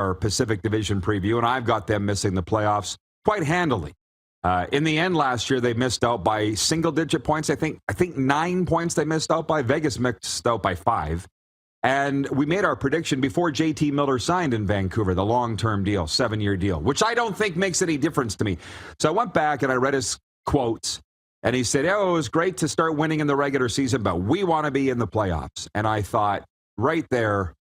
our Pacific Division preview, and I've got them missing the playoffs quite handily. In the end, last year they missed out by single-digit points. I think 9 points they missed out by. Vegas missed out by 5. And we made our prediction before JT Miller signed in Vancouver, the long-term deal, 7-year deal, which I don't think makes any difference to me. So I went back and I read his quotes, and he said, it was great to start winning in the regular season, but we want to be in the playoffs. And I thought, right there,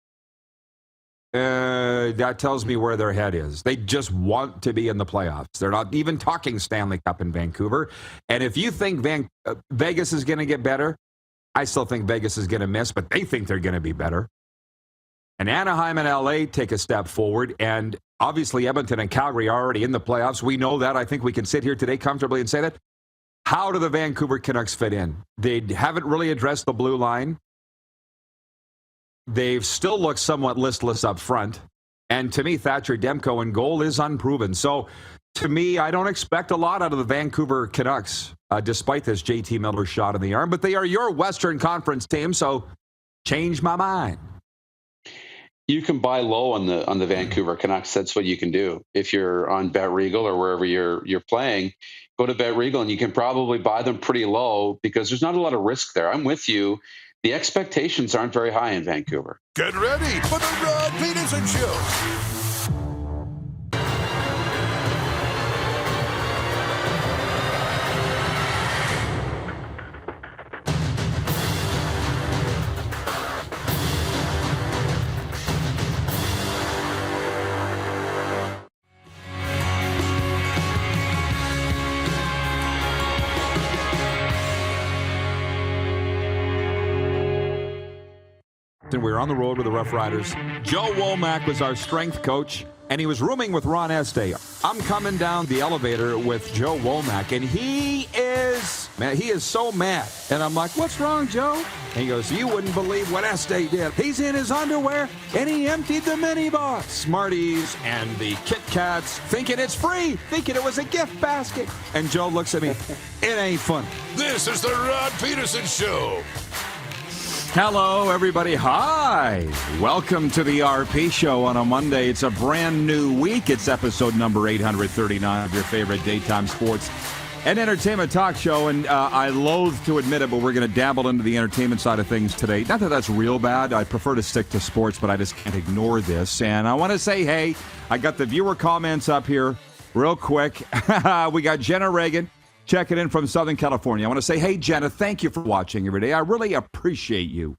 that tells me where their head is. They just want to be in the playoffs. They're not even talking Stanley Cup in Vancouver. And if you think Vegas is going to get better, I still think Vegas is going to miss, but they think they're going to be better. And Anaheim and LA take a step forward, and obviously Edmonton and Calgary are already in the playoffs. We know that. I think we can sit here today comfortably and say that. How do the Vancouver Canucks fit in? They haven't really addressed the blue line. They've still looked somewhat listless up front. And to me, Thatcher Demko in goal is unproven. So to me, I don't expect a lot out of the Vancouver Canucks, despite this JT Miller shot in the arm. But they are your Western Conference team, so change my mind. You can buy low on the Vancouver Canucks. That's what you can do. If you're on Bet Regal or wherever you're playing, go to Bet Regal and you can probably buy them pretty low because there's not a lot of risk there. I'm with you. The expectations aren't very high in Vancouver. Get ready for the Rod Pedersen Show. And we were on the road with the Rough Riders. Joe Womack was our strength coach, and he was rooming with Ron Estee. I'm coming down the elevator with Joe Womack, and he is so mad. And I'm like, what's wrong, Joe? And he goes, you wouldn't believe what Estee did. He's in his underwear, and he emptied the minibar. Smarties and the Kit Kats, thinking it's free, thinking it was a gift basket. And Joe looks at me, it ain't funny. This is the Rod Pedersen Show. Hello, everybody. Hi. Welcome to the RPShow on a Monday. It's a brand new week. It's episode number 839 of your favorite daytime sports and entertainment talk show. And I loathe to admit it, but we're going to dabble into the entertainment side of things today. Not that that's real bad. I prefer to stick to sports, but I just can't ignore this. And I want to say, hey, I got the viewer comments up here real quick. We got Jenna Reagan checking in from Southern California. I want to say, hey, Jenna, thank you for watching every day. I really appreciate you.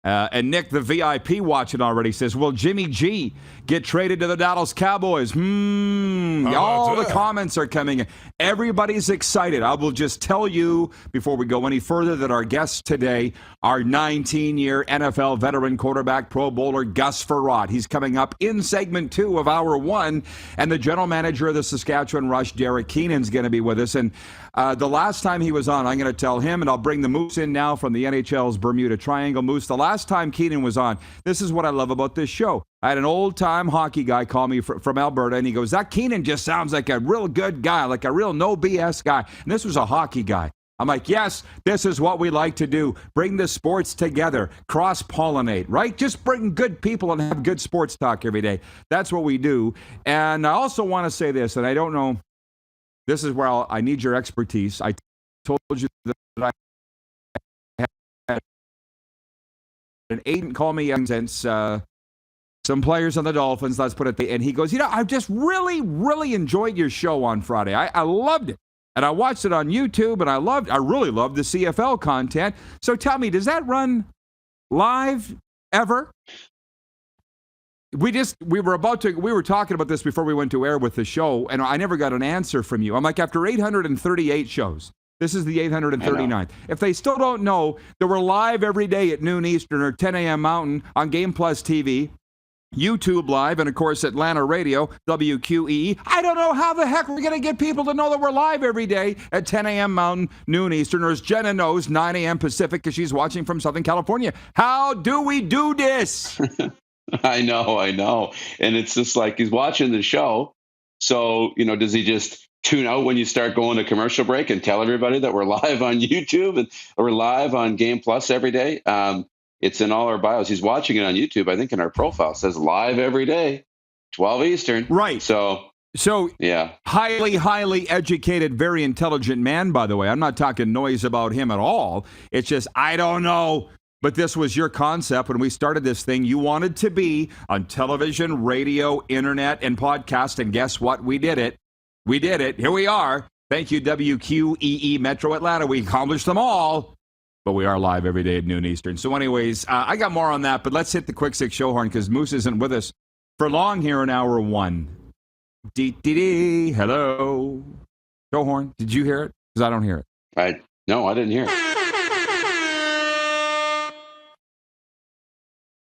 And Nick, the VIP watching already, says, will Jimmy G get traded to the Dallas Cowboys? All the comments are coming in. Everybody's excited. I will just tell you before we go any further that our guest today, our 19-year NFL veteran quarterback, Pro Bowler Gus Frerotte. He's coming up in segment 2 of hour 1. And the general manager of the Saskatchewan Rush, Derek Keenan's going to be with us. And the last time he was on, I'm going to tell him, and I'll bring the Moose in now from the NHL's Bermuda Triangle. Moose, the last time Keenan was on, this is what I love about this show. I had an old-time hockey guy call me from Alberta, and he goes, that Keenan just sounds like a real good guy, like a real no-BS guy. And this was a hockey guy. I'm like, yes, this is what we like to do. Bring the sports together, cross-pollinate, right? Just bring good people and have good sports talk every day. That's what we do. And I also want to say this, and I don't know, this is where I need your expertise. I told you that I had an agent call me since some players on the Dolphins, let's put it there. And he goes, I just really, really enjoyed your show on Friday. I loved it. And I watched it on YouTube, and I really loved the CFL content. So tell me, does that run live ever? We were talking about this before we went to air with the show, and I never got an answer from you. I'm like, after 838 shows, this is the 839th. If they still don't know that we're live every day at noon Eastern or 10 a.m. Mountain on Game Plus TV, YouTube Live, and of course Atlanta Radio, WQEE. I don't know how the heck we're going to get people to know that we're live every day at 10 a.m. Mountain, noon Eastern, or as Jenna knows, 9 a.m. Pacific because she's watching from Southern California. How do we do this? I know. And it's just like he's watching the show. So, does he just tune out when you start going to commercial break and tell everybody that we're live on YouTube and we're live on Game Plus every day? It's in all our bios. He's watching it on YouTube. I think in our profile it says live every day. 12 Eastern. Right. So, yeah. Highly educated, very intelligent man, by the way. I'm not talking noise about him at all. It's just, I don't know. But this was your concept when we started this thing. You wanted to be on television, radio, internet, and podcast. And guess what? We did it. We did it. Here we are. Thank you, WQEE Metro Atlanta. We accomplished them all. But we are live every day at noon Eastern. So anyways, I got more on that. But let's hit the quick six show horn because Moose isn't with us for long here in hour one. Dee. Hello. Show horn. Did you hear it? Because I don't hear it. No, I didn't hear it.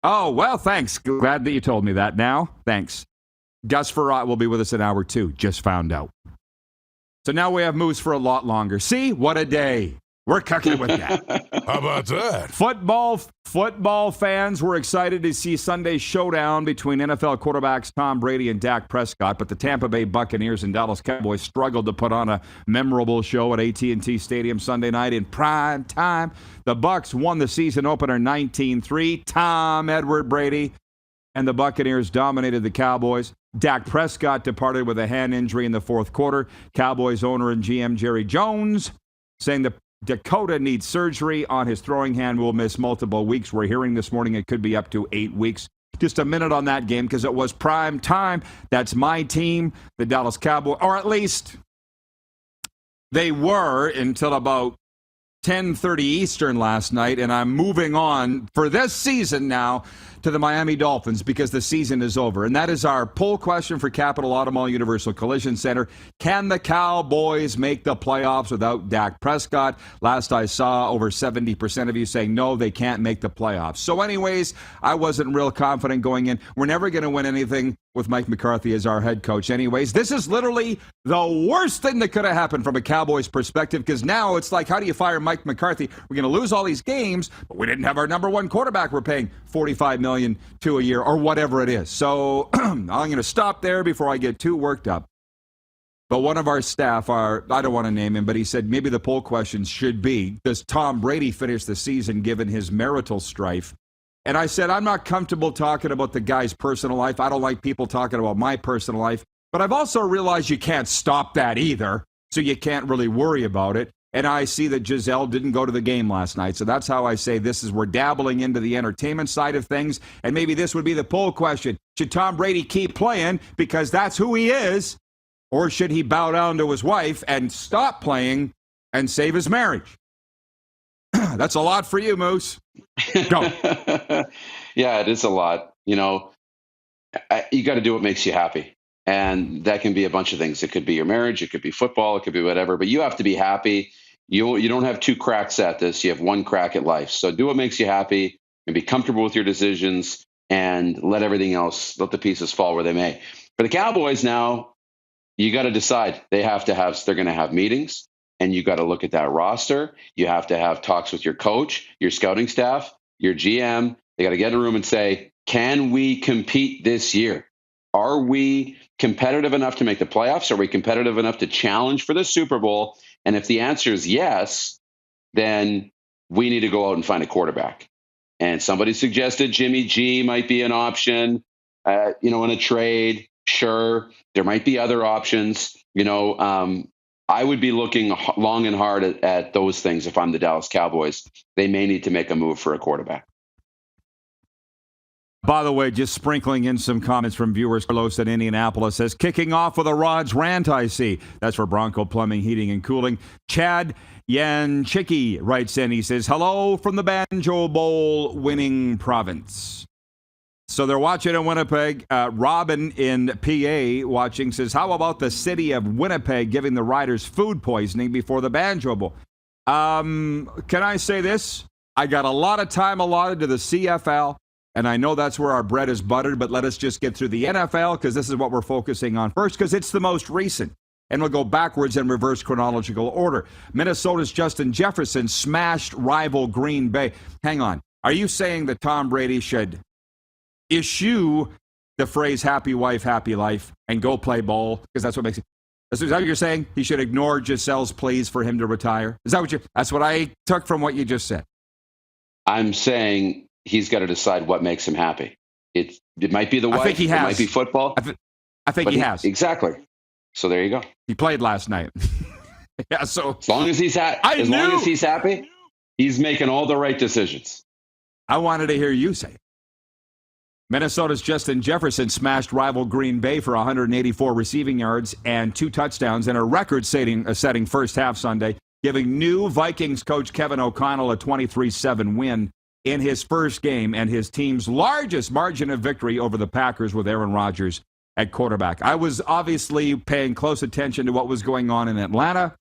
Oh, well, thanks. Glad that you told me that now. Thanks. Gus Frerotte will be with us in hour two. Just found out. So now we have Moose for a lot longer. See? What a day. We're cooking with that. How about that? Football fans were excited to see Sunday's showdown between NFL quarterbacks Tom Brady and Dak Prescott, but the Tampa Bay Buccaneers and Dallas Cowboys struggled to put on a memorable show at AT&T Stadium Sunday night in prime time. The Bucs won the season opener 19-3. Tom Edward Brady and the Buccaneers dominated the Cowboys. Dak Prescott departed with a hand injury in the fourth quarter. Cowboys owner and GM Jerry Jones saying the Dakota needs surgery on his throwing hand, will miss multiple weeks. We're hearing this morning it could be up to 8 weeks. Just a minute on that game because it was prime time. That's my team, the Dallas Cowboys, or at least they were until about 10:30 Eastern last night, and I'm moving on for this season now to the Miami Dolphins because the season is over. And that is our poll question for Capital Automall Universal Collision Center. Can the Cowboys make the playoffs without Dak Prescott? Last I saw, over 70% of you saying no, they can't make the playoffs. So anyways, I wasn't real confident going in. We're never going to win anything with Mike McCarthy as our head coach anyways. This is literally the worst thing that could have happened from a Cowboys perspective because now it's like, how do you fire Mike McCarthy? We're going to lose all these games, but we didn't have our number one quarterback. We're paying $45 million to a year or whatever it is. So I'm going to stop there before I get too worked up. But one of our staff, I don't want to name him, but he said maybe the poll question should be, does Tom Brady finish the season given his marital strife? And I said, I'm not comfortable talking about the guy's personal life. I don't like people talking about my personal life. But I've also realized you can't stop that either, so you can't really worry about it. And I see that Giselle didn't go to the game last night. So that's how I say we're dabbling into the entertainment side of things. And maybe this would be the poll question. Should Tom Brady keep playing because that's who he is? Or should he bow down to his wife and stop playing and save his marriage? That's a lot for you, Moose. Go. Yeah, it is a lot. You know, you got to do what makes you happy. And that can be a bunch of things. It could be your marriage. It could be football. It could be whatever. But you have to be happy. You don't have two cracks at this. You have one crack at life. So do what makes you happy and be comfortable with your decisions and let everything else, let the pieces fall where they may. For the Cowboys now, you got to decide. They're going to have meetings. And you got to look at that roster. You have to have talks with your coach, your scouting staff, your GM. They got to get in a room and say, can we compete this year? Are we competitive enough to make the playoffs? Are we competitive enough to challenge for the Super Bowl? And if the answer is yes, then we need to go out and find a quarterback. And somebody suggested Jimmy G might be an option, in a trade. Sure, there might be other options. I would be looking long and hard at those things if I'm the Dallas Cowboys. They may need to make a move for a quarterback. By the way, just sprinkling in some comments from viewers. Carlos in Indianapolis says, kicking off with a Rod's rant, I see. That's for Bronco Plumbing, Heating, and Cooling. Chad Yanchicki writes in. He says, hello from the Banjo Bowl winning province. So they're watching in Winnipeg. Robin in PA watching says, how about the city of Winnipeg giving the Riders food poisoning before the Banjo Bowl? Can I say this? I got a lot of time allotted to the CFL, and I know that's where our bread is buttered, but let us just get through the NFL because this is what we're focusing on first because it's the most recent. And we'll go backwards in reverse chronological order. Minnesota's Justin Jefferson smashed rival Green Bay. Hang on. Are you saying that Tom Brady should issue the phrase happy wife, happy life and go play ball because that's what makes it? Is that what you're saying? He should ignore Giselle's pleas for him to retire? Is that that's what I took from what you just said? I'm saying he's got to decide what makes him happy. It might be the wife. I think he has. It might be football. I think he has. Exactly. So there you go. He played last night. Yeah, so as long as he's happy, he's making all the right decisions. I wanted to hear you say it. Minnesota's Justin Jefferson smashed rival Green Bay for 184 receiving yards and 2 touchdowns in a record-setting first half Sunday, giving new Vikings coach Kevin O'Connell a 23-7 win in his first game and his team's largest margin of victory over the Packers with Aaron Rodgers at quarterback. I was obviously paying close attention to what was going on in Atlanta.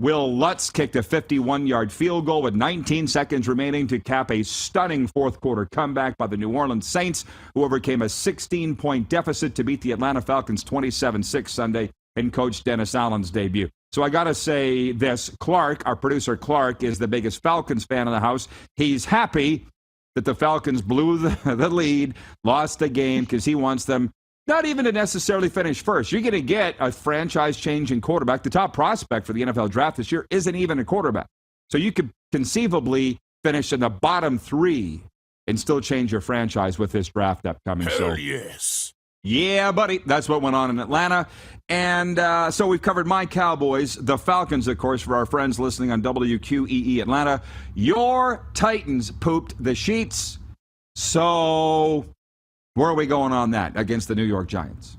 Will Lutz kicked a 51-yard field goal with 19 seconds remaining to cap a stunning fourth-quarter comeback by the New Orleans Saints, who overcame a 16-point deficit to beat the Atlanta Falcons 27-6 Sunday in Coach Dennis Allen's debut. So I got to say this. Clark, our producer Clark, is the biggest Falcons fan in the house. He's happy that the Falcons blew the lead, lost the game, because he wants them not even to necessarily finish first. You're going to get a franchise-changing quarterback. The top prospect for the NFL draft this year isn't even a quarterback. So you could conceivably finish in the bottom 3 and still change your franchise with this draft upcoming. Hell yes. Yeah, buddy. That's what went on in Atlanta. And so we've covered my Cowboys, the Falcons, of course, for our friends listening on WQEE Atlanta. Your Titans pooped the sheets. So where are we going on that against the New York Giants?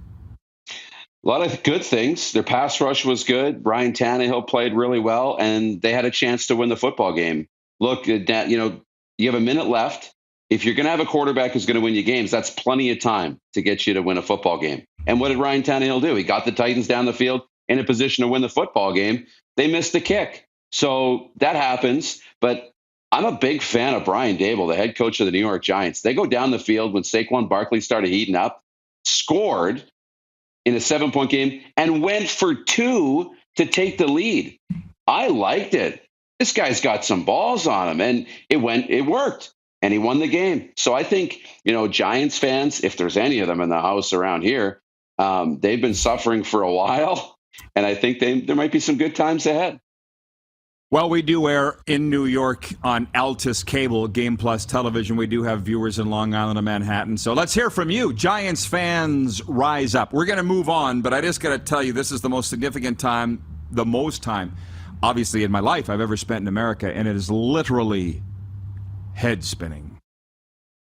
A lot of good things. Their pass rush was good. Ryan Tannehill played really well, and they had a chance to win the football game. Look, you have a minute left. If you're going to have a quarterback who's going to win you games, that's plenty of time to get you to win a football game. And what did Ryan Tannehill do? He got the Titans down the field in a position to win the football game. They missed the kick. So that happens. But I'm a big fan of Brian Daboll, the head coach of the New York Giants. They go down the field when Saquon Barkley started heating up, scored in a 7-point game, and went for 2 to take the lead. I liked it. This guy's got some balls on him, and it worked, and he won the game. So I think, Giants fans, if there's any of them in the house around here, they've been suffering for a while, and I think there might be some good times ahead. Well, we do air in New York on Altus Cable, Game Plus Television. We do have viewers in Long Island and Manhattan. So let's hear from you. Giants fans, rise up. We're going to move on, but I just got to tell you, this is the most significant time, the most time, obviously, in my life I've ever spent in America, and it is literally head spinning.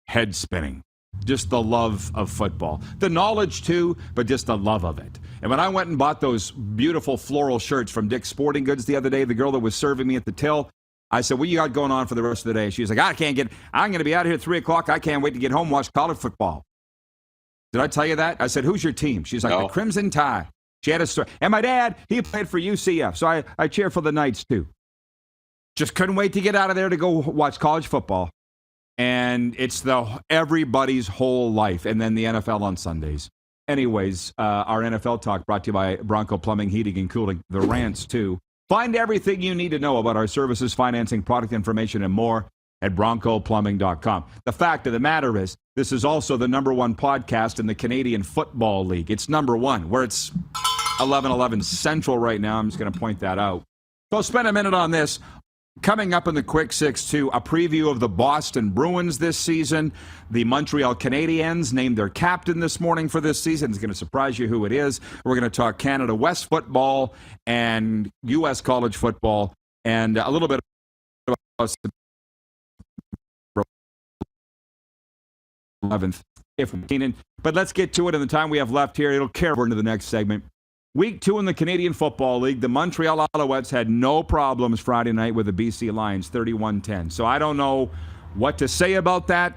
Head spinning. Just the love of football. The knowledge, too, but just the love of it. And when I went and bought those beautiful floral shirts from Dick's Sporting Goods the other day, the girl that was serving me at the till, I said, what you got going on for the rest of the day? She was like, I'm going to be out here at 3 o'clock. I can't wait to get home and watch college football. Did I tell you that? I said, who's your team? She's like, The Crimson Tide. She had a story. And my dad, he played for UCF, so I cheer for the Knights, too. Just couldn't wait to get out of there to go watch college football. And it's everybody's whole life, and then the NFL on Sundays. Anyways, our NFL talk brought to you by Bronco Plumbing, Heating, and Cooling. The rants, too. Find everything you need to know about our services, financing, product information, and more at broncoplumbing.com. The fact of the matter is, this is also the number 1 podcast in the Canadian Football League. It's number 1, where it's 11:11 Central right now. I'm just going to point that out. So spend a minute on this. Coming up in the Quick 6-2, a preview of the Boston Bruins this season. The Montreal Canadiens named their captain this morning for this season. It's going to surprise you who it is. We're going to talk Canada West football and U.S. college football and a little bit about 11th, if Keenan. But let's get to it in the time we have left here. It'll carry over into the next segment. Week 2 in the Canadian Football League, the Montreal Alouettes had no problems Friday night with the BC Lions, 31-10. So I don't know what to say about that.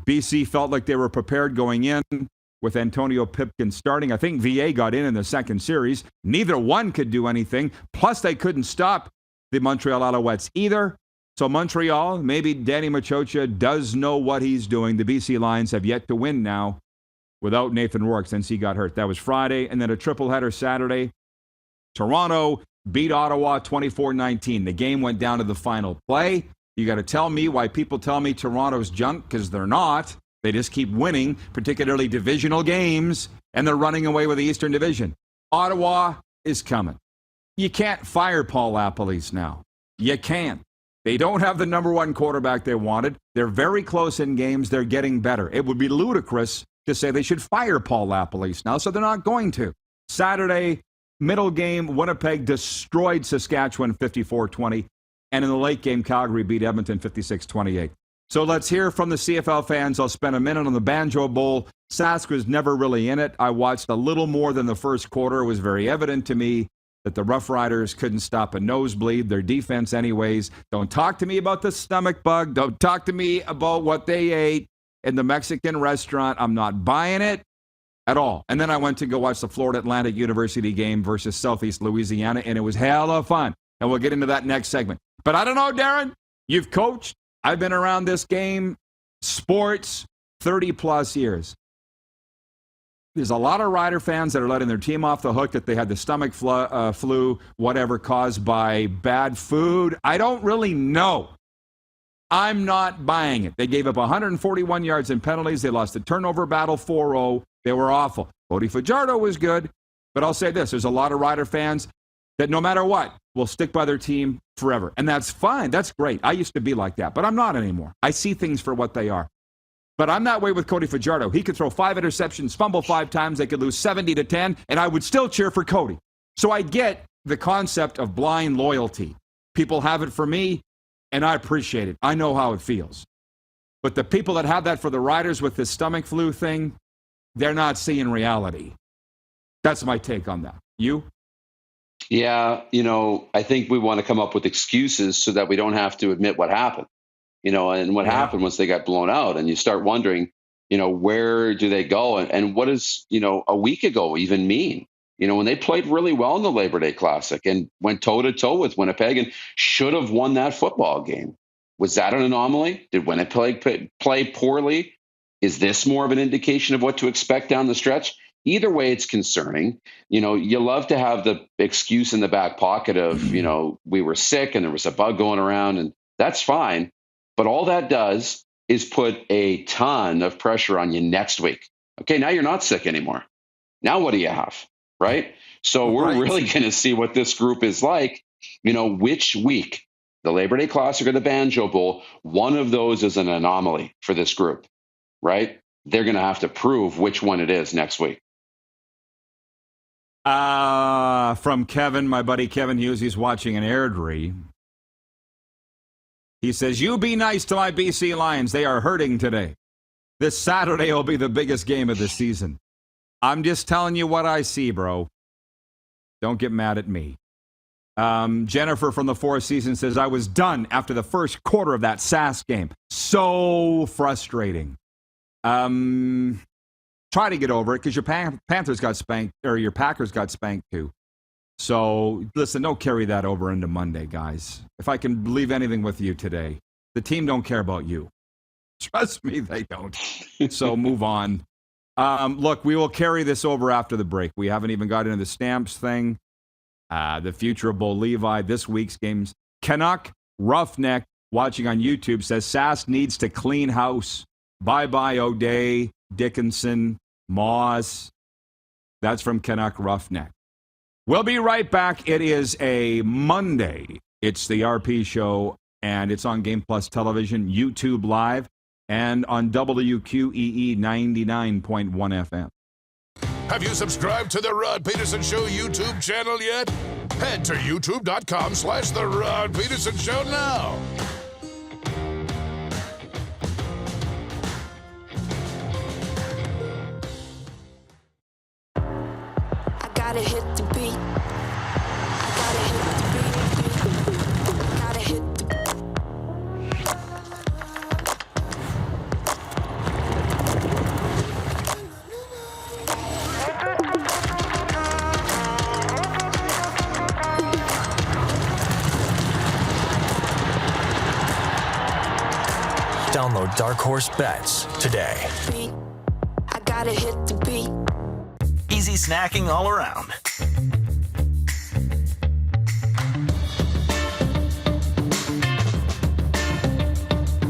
BC felt like they were prepared going in with Antonio Pipkin starting. I think VA got in the second series. Neither one could do anything. Plus, they couldn't stop the Montreal Alouettes either. So Montreal, maybe Danny Machocha does know what he's doing. The BC Lions have yet to win now without Nathan Rourke since he got hurt. That was Friday, and then a tripleheader Saturday. Toronto beat Ottawa 24-19. The game went down to the final play. You got to tell me why people tell me Toronto's junk, because they're not. They just keep winning, particularly divisional games, and they're running away with the Eastern Division. Ottawa is coming. You can't fire Paul LaPolice now. You can't. They don't have the number one quarterback they wanted. They're very close in games. They're getting better. It would be ludicrous to say they should fire Paul LaPolice now, so they're not going to. Saturday, middle game, Winnipeg destroyed Saskatchewan 54-20. And in the late game, Calgary beat Edmonton 56-28. So let's hear from the CFL fans. I'll spend a minute on the Banjo Bowl. Sask was never really in it. I watched a little more than the first quarter. It was very evident to me that the Rough Riders couldn't stop a nosebleed. Their defense anyways. Don't talk to me about the stomach bug. Don't talk to me about what they ate in the Mexican restaurant. I'm not buying it at all. And then I went to go watch the Florida Atlantic University game versus Southeast Louisiana, and it was hella fun. And we'll get into that next segment. But I don't know, Darren. You've coached. I've been around this game, sports, 30-plus years. There's a lot of Rider fans that are letting their team off the hook that they had the stomach flu, whatever, caused by bad food. I don't really know. I'm not buying it. They gave up 141 yards in penalties. They lost the turnover battle 4-0. They were awful. Cody Fajardo was good. But I'll say this. There's a lot of Rider fans that no matter what, will stick by their team forever. And that's fine. That's great. I used to be like that, but I'm not anymore. I see things for what they are. But I'm that way with Cody Fajardo. He could throw 5 interceptions, fumble 5 times. They could lose 70-10, and I would still cheer for Cody. So I get the concept of blind loyalty. People have it for me, and I appreciate it. I know how it feels. But the people that have that for the Riders with this stomach flu thing, they're not seeing reality. That's my take on that. You? Yeah, I think we want to come up with excuses so that we don't have to admit what happened. And what happened was they got blown out, and you start wondering, where do they go? And what does, a week ago even mean? When they played really well in the Labor Day Classic and went toe-to-toe with Winnipeg and should have won that football game. Was that an anomaly? Did Winnipeg play poorly? Is this more of an indication of what to expect down the stretch? Either way, it's concerning. You love to have the excuse in the back pocket of, we were sick and there was a bug going around, and that's fine. But all that does is put a ton of pressure on you next week. Okay, now you're not sick anymore. Now what do you have, right? So we're really going to see what this group is like, which week, the Labor Day Classic or the Banjo Bowl, one of those is an anomaly for this group, right? They're going to have to prove which one it is next week. From Kevin, my buddy Kevin Hughes, he's watching an Airdrie. He says, you be nice to my BC Lions. They are hurting today. This Saturday will be the biggest game of the season. I'm just telling you what I see, bro. Don't get mad at me. Jennifer from the Four Seasons says, I was done after the first quarter of that Sask game. So frustrating. Try to get over it because your Panthers got spanked, or your Packers got spanked too. So, listen, don't carry that over into Monday, guys. If I can leave anything with you today, the team don't care about you. Trust me, they don't. So move on. Look, we will carry this over after the break. We haven't even got into the Stamps thing. The future of Bo Levi, this week's games. Canuck Roughneck, watching on YouTube, says Sask needs to clean house. Bye-bye, O'Day, Dickinson, Moss. That's from Canuck Roughneck. We'll be right back. It is a Monday. It's the RP Show, and it's on Game Plus Television, YouTube Live, and on WQEE 99.1 FM. Have you subscribed to the Rod Pedersen Show YouTube channel yet? Head to youtube.com/The Rod Pedersen Show now. I gotta hit the beat. I gotta hit the beat. I gotta hit the Download Dark Horse Bets today. beat. I gotta hit the beat. Easy snacking all around.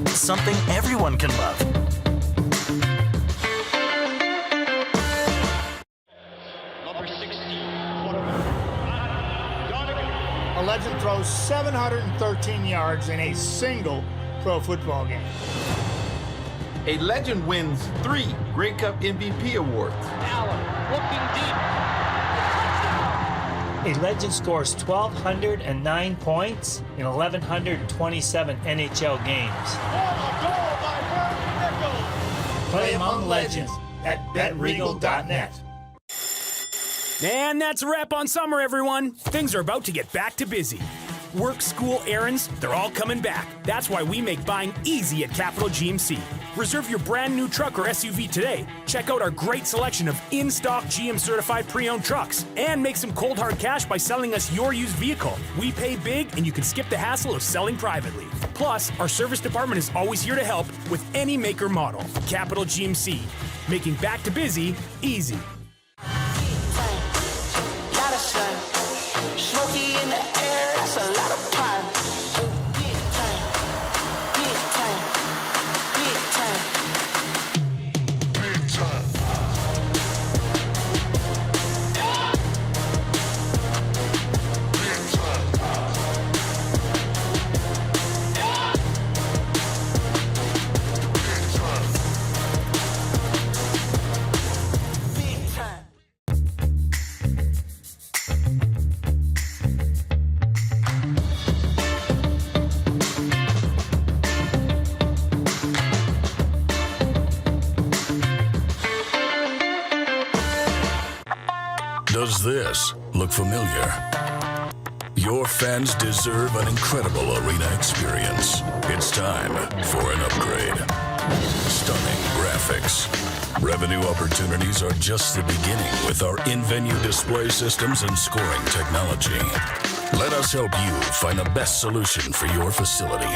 Something everyone can love. Number 16, quarterback, Matt Donegan. A legend throws 713 yards in a single pro football game. A legend wins 3 Grey Cup MVP awards. Allen looking deep. A legend scores 1,209 points in 1,127 NHL games. Play among legends at betregal.net. And that's a wrap on summer, everyone. Things are about to get back to busy. Work, school, errands, they're all coming back. That's why we make buying easy at Capital GMC. Reserve your brand new truck or SUV today. Check out our great selection of in-stock GM-certified pre-owned trucks. And make some cold hard cash by selling us your used vehicle. We pay big, and you can skip the hassle of selling privately. Plus, our service department is always here to help with any make or model. Capital GMC, making back to busy easy. Smoky in the air, that's a lot of fun. Big time, big time, big time, big time. Does this look familiar? Your fans deserve an incredible arena experience. It's time for an upgrade. Stunning graphics. Revenue opportunities are just the beginning with our in-venue display systems and scoring technology. Let us help you find the best solution for your facility.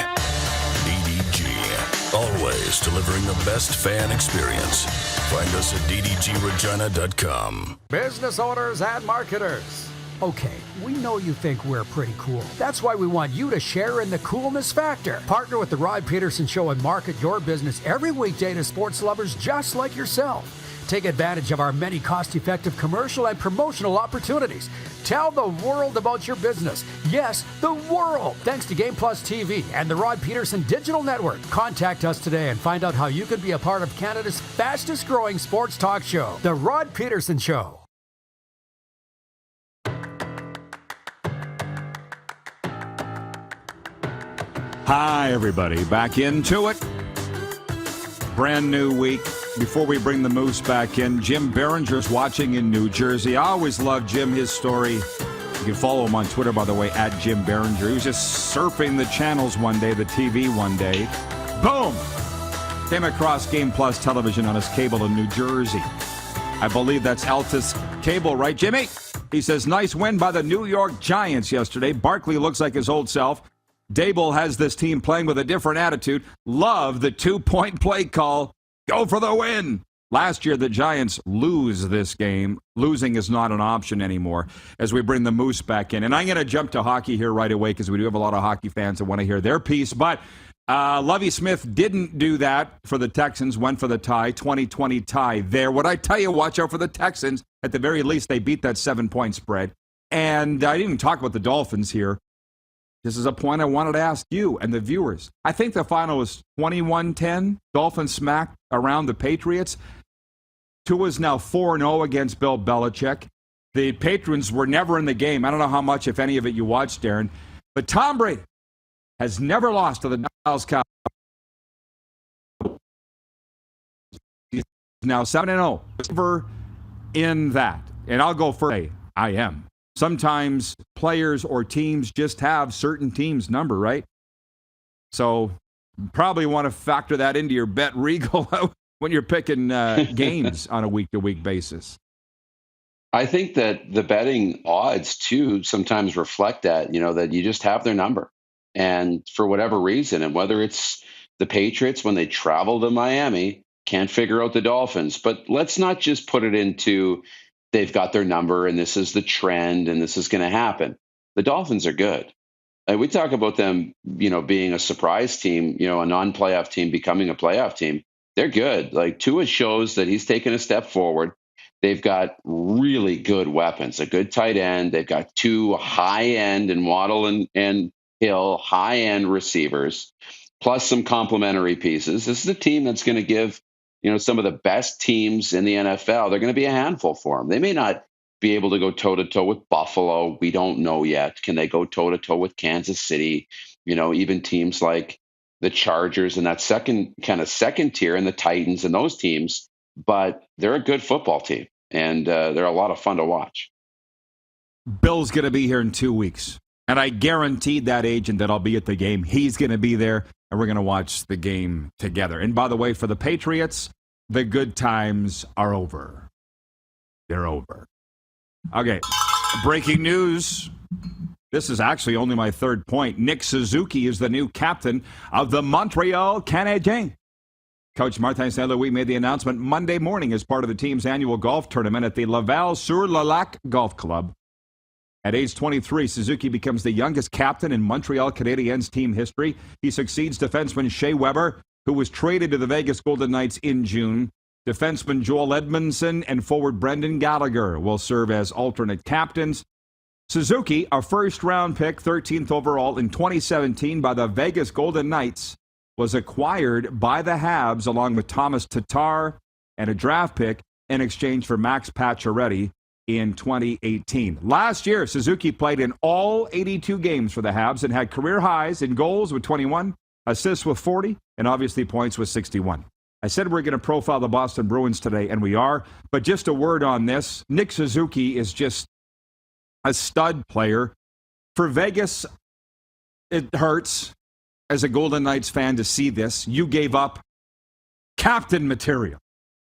DDG, always delivering the best fan experience. Find us at ddgregina.com. Business owners and marketers. Okay, we know you think we're pretty cool. That's why we want you to share in the coolness factor. Partner with The Rod Pedersen Show and market your business every weekday to sports lovers just like yourself. Take advantage of our many cost-effective commercial and promotional opportunities. Tell the world about your business. Yes, the world. Thanks to Game Plus TV and the Rod Pedersen Digital Network. Contact us today and find out how you can be a part of Canada's fastest-growing sports talk show, The Rod Pedersen Show. Hi, everybody. Back into it. Brand new week. Before we bring the Moose back in, Jim Behringer's watching in New Jersey. I always love Jim, his story. You can follow him on Twitter, by the way, at Jim Behringer. He was just surfing the channels one day, the TV one day. Boom! Came across Game Plus television on his cable in New Jersey. I believe that's Altus Cable, right, Jimmy? He says, nice win by the New York Giants yesterday. Barkley looks like his old self. Dable has this team playing with a different attitude. Love the 2-point play call. Go for the win. Last year, the Giants lose this game. Losing is not an option anymore as we bring the Moose back in. And I'm going to jump to hockey here right away because we do have a lot of hockey fans that want to hear their piece. But Lovie Smith didn't do that for the Texans, went for the tie, 20-20 tie there. What I tell you, watch out for the Texans. At the very least, they beat that 7-point spread. And I didn't even talk about the Dolphins here. This is a point I wanted to ask you and the viewers. I think the final was 21-10. Dolphins smacked around the Patriots. Tua's now 4-0 against Bill Belichick. The Patrons were never in the game. I don't know how much, if any of it, you watched, Darren. But Tom Brady has never lost to the Dallas Cowboys. He's now 7-0. Never in that. And I'll go first. I am. Sometimes players or teams just have certain teams' number, right? So probably want to factor that into your bet Regal when you're picking games on a week-to-week basis. I think that the betting odds, too, sometimes reflect that, that you just have their number. And for whatever reason, and whether it's the Patriots when they travel to Miami, can't figure out the Dolphins. But let's not just put it into they've got their number and this is the trend and this is going to happen. The Dolphins are good. We talk about them, being a surprise team, a non-playoff team becoming a playoff team. They're good. Like Tua shows that he's taken a step forward. They've got really good weapons, a good tight end. They've got two high end and Waddle and Hill, high end receivers, plus some complementary pieces. This is a team that's going to give, some of the best teams in the NFL. They're going to be a handful for them. They may not be able to go toe to toe with Buffalo. We don't know yet. Can they go toe to toe with Kansas City? Even teams like the Chargers and that second tier and the Titans and those teams. But they're a good football team, and they're a lot of fun to watch. Bill's going to be here in 2 weeks, and I guaranteed that agent that I'll be at the game. He's going to be there, and we're going to watch the game together. And by the way, for the Patriots, the good times are over. They're over. Okay, breaking news. This is actually only my third point. Nick Suzuki is the new captain of the Montreal Canadiens. Coach Martin Saint-Louis made the announcement Monday morning as part of the team's annual golf tournament at the Laval-sur-le-Lac Golf Club. At age 23, Suzuki becomes the youngest captain in Montreal Canadiens team history. He succeeds defenseman Shea Weber, who was traded to the Vegas Golden Knights in June. Defenseman Joel Edmondson and forward Brendan Gallagher will serve as alternate captains. Suzuki, a first-round pick, 13th overall in 2017 by the Vegas Golden Knights, was acquired by the Habs along with Thomas Tatar and a draft pick in exchange for Max Pacioretty in 2018. Last year, Suzuki played in all 82 games for the Habs and had career highs in goals with 21, assists with 40, and obviously points with 61. I said we're going to profile the Boston Bruins today, and we are. But just a word on this. Nick Suzuki is just a stud player. For Vegas, it hurts as a Golden Knights fan to see this. You gave up captain material,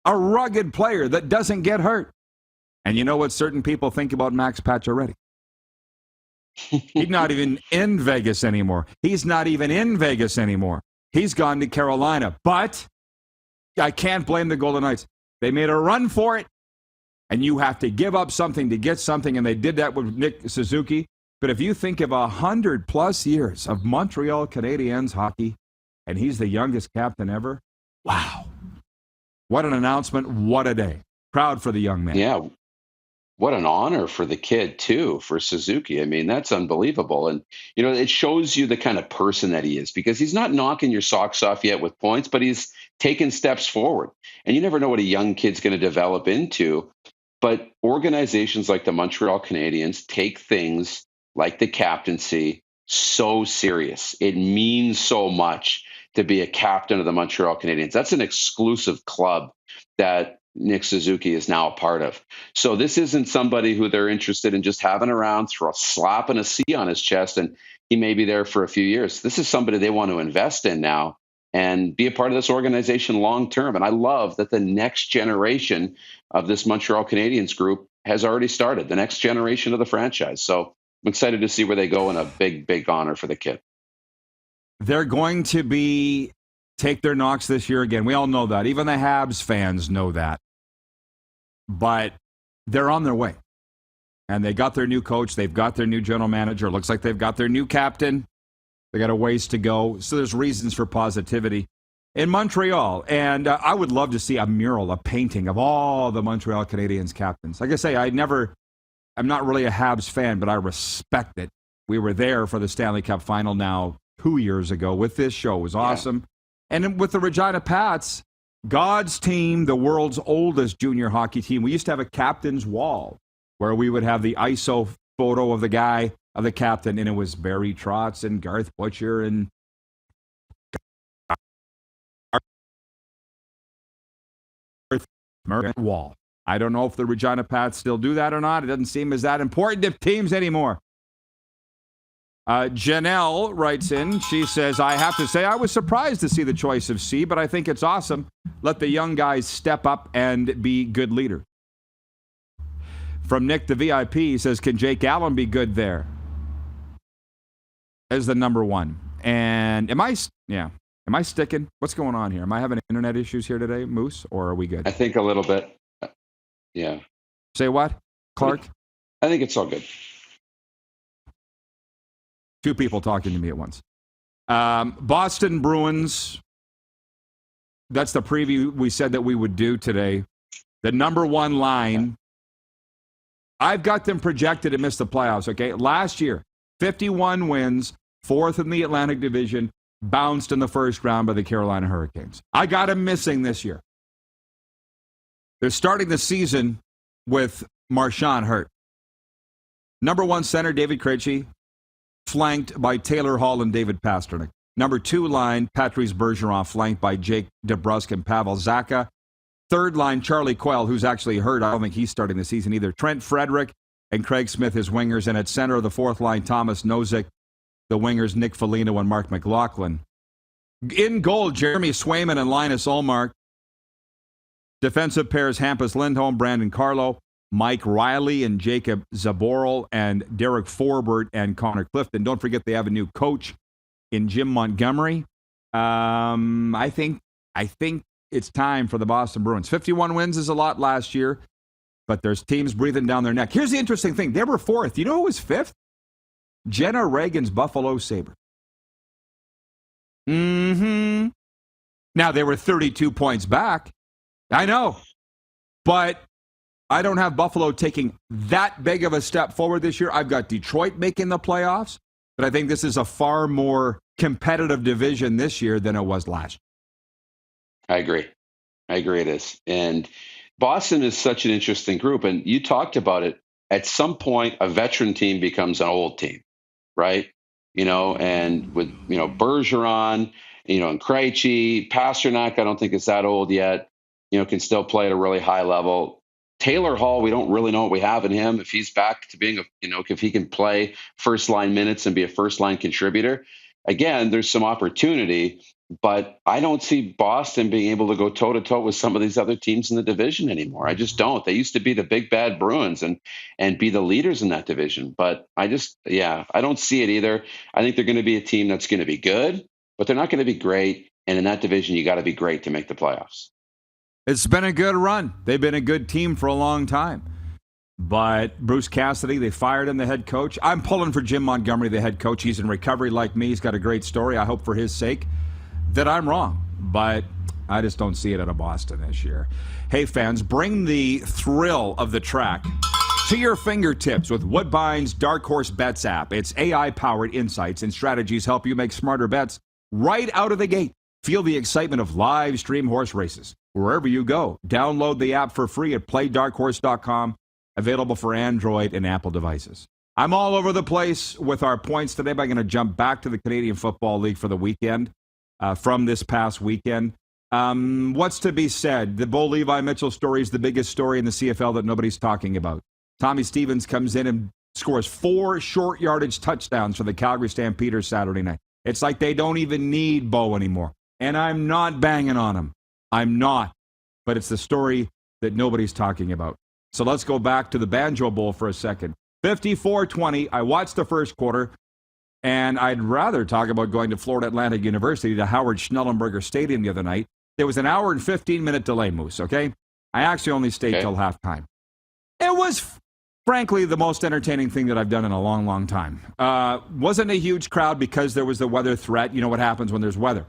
a rugged player that doesn't get hurt. And you know what certain people think about Max Pacioretty? He's not even in Vegas anymore. He's not even in Vegas anymore. He's gone to Carolina. But I can't blame the Golden Knights. They made a run for it, and you have to give up something to get something, and they did that with Nick Suzuki. But if you think of 100-plus years of Montreal Canadiens hockey, and he's the youngest captain ever, wow. What an announcement. What a day. Proud for the young man. Yeah. What an honor for the kid, too, for Suzuki. I mean, that's unbelievable. And, it shows you the kind of person that he is, because he's not knocking your socks off yet with points, but he's taken steps forward. And you never know what a young kid's going to develop into. But organizations like the Montreal Canadiens take things like the captaincy so serious. It means so much to be a captain of the Montreal Canadiens. That's an exclusive club that Nick Suzuki is now a part of. So this isn't somebody who they're interested in just having around, slapping a C on his chest, and he may be there for a few years. This is somebody they want to invest in now and be a part of this organization long term. And I love that the next generation of this Montreal Canadiens group has already started, the next generation of the franchise. So I'm excited to see where they go, and a big, big honor for the kid. They're going to take their knocks this year again. We all know that. Even the Habs fans know that. But they're on their way. And they got their new coach. They've got their new general manager. Looks like they've got their new captain. They got a ways to go. So there's reasons for positivity in Montreal. And I would love to see a mural, a painting of all the Montreal Canadiens captains. Like I say, I'm not really a Habs fan, but I respect it. We were there for the Stanley Cup final now 2 years ago with this show. It was awesome. Yeah. And with the Regina Pats, God's team, the world's oldest junior hockey team, we used to have a captain's wall where we would have the ISO photo of the captain, and it was Barry Trotz and Garth Butcher and wall. I don't know if the Regina Pats still do that or not. It doesn't seem as that important to teams anymore. Janelle writes in. She says, I have to say I was surprised to see the choice of C, but I think it's awesome. Let the young guys step up and be good leaders. From Nick, the VIP, he says, can Jake Allen be good there? As the number one. And am I sticking? What's going on here? Am I having internet issues here today, Moose, or are we good? I think a little bit. Yeah. Say what, Clark? I think it's all good. Two people talking to me at once. Boston Bruins. That's the preview we said that we would do today. the number one line. I've got them projected to miss the playoffs, okay? Last year, 51 wins, fourth in the Atlantic Division, bounced in the first round by the Carolina Hurricanes. I got them missing this year. They're starting the season with Marchand hurt. Number one center, David Krejci, flanked by Taylor Hall and David Pastrnak. Number two line, Patrice Bergeron, flanked by Jake DeBrusk and Pavel Zacha. Third line, Charlie Coyle, who's actually hurt. I don't think he's starting the season either. Trent Frederick and Craig Smith as wingers. And at center of the fourth line, Thomas Nozick. The wingers, Nick Foligno and Mark McLaughlin. In goal, Jeremy Swayman and Linus Ullmark. Defensive pairs, Hampus Lindholm, Brandon Carlo, Mike Riley and Jacob Zaboral, and Derek Forbert and Connor Clifton. Don't forget they have a new coach in Jim Montgomery. I think it's time for the Boston Bruins. 51 wins is a lot last year, but there's teams breathing down their neck. Here's the interesting thing. They were fourth. You know who was fifth? Jenna Reagan's Buffalo Sabres. Now, they were 32 points back. I know. But I don't have Buffalo taking that big of a step forward this year. I've got Detroit making the playoffs, but I think this is a far more competitive division this year than it was last year. I agree it is. And Boston is such an interesting group. And you talked about it. At some point, a veteran team becomes an old team, right? And with, Bergeron, and Krejci, Pasternak, I don't think it's that old yet, can still play at a really high level. Taylor Hall, we don't really know what we have in him. If he's back to being if he can play first line minutes and be a first line contributor, again, there's some opportunity, but I don't see Boston being able to go toe to toe with some of these other teams in the division anymore. I just don't. They used to be the big bad Bruins and be the leaders in that division, but I don't see it either. I think they're going to be a team that's going to be good, but they're not going to be great. And in that division, you got to be great to make the playoffs. It's been a good run. They've been a good team for a long time. But Bruce Cassidy, they fired him, the head coach. I'm pulling for Jim Montgomery, the head coach. He's in recovery like me. He's got a great story. I hope for his sake that I'm wrong. But I just don't see it out of Boston this year. Hey, fans, bring the thrill of the track to your fingertips with Woodbine's Dark Horse Bets app. Its AI-powered insights and strategies help you make smarter bets right out of the gate. Feel the excitement of live stream horse races wherever you go. Download the app for free at playdarkhorse.com. Available for Android and Apple devices. I'm all over the place with our points today, but I'm going to jump back to the Canadian Football League for the weekend, from this past weekend. What's to be said? The Bo Levi Mitchell story is the biggest story in the CFL that nobody's talking about. Tommy Stevens comes in and scores 4 short yardage touchdowns for the Calgary Stampeders Saturday night. It's like they don't even need Bo anymore. And I'm not banging on him. I'm not. But it's the story that nobody's talking about. So let's go back to the Banjo Bowl for a second. 54-20. I watched the first quarter, and I'd rather talk about going to Florida Atlantic University to Howard Schnellenberger Stadium the other night. There was an hour and 15-minute delay, Moose, okay? I actually only stayed till halftime. It was, frankly, the most entertaining thing that I've done in a long, long time. Wasn't a huge crowd because there was the weather threat. You know what happens when there's weather.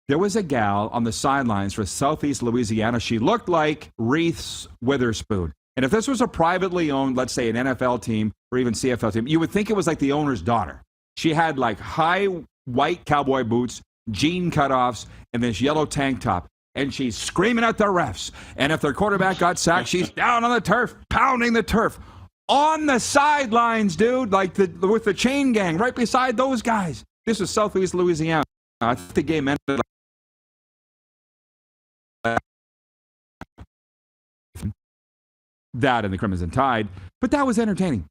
There was a gal on the sidelines for Southeast Louisiana. She looked like Reese Witherspoon. And if this was a privately owned, let's say an NFL team or even CFL team, you would think it was like the owner's daughter. She had like high white cowboy boots, jean cutoffs, and this yellow tank top. And she's screaming at the refs. And if their quarterback got sacked, she's down on the turf, pounding the turf. On the sidelines, dude, like with the chain gang right beside those guys. This is Southeast Louisiana. I think the game ended that and the Crimson Tide, but that was entertaining.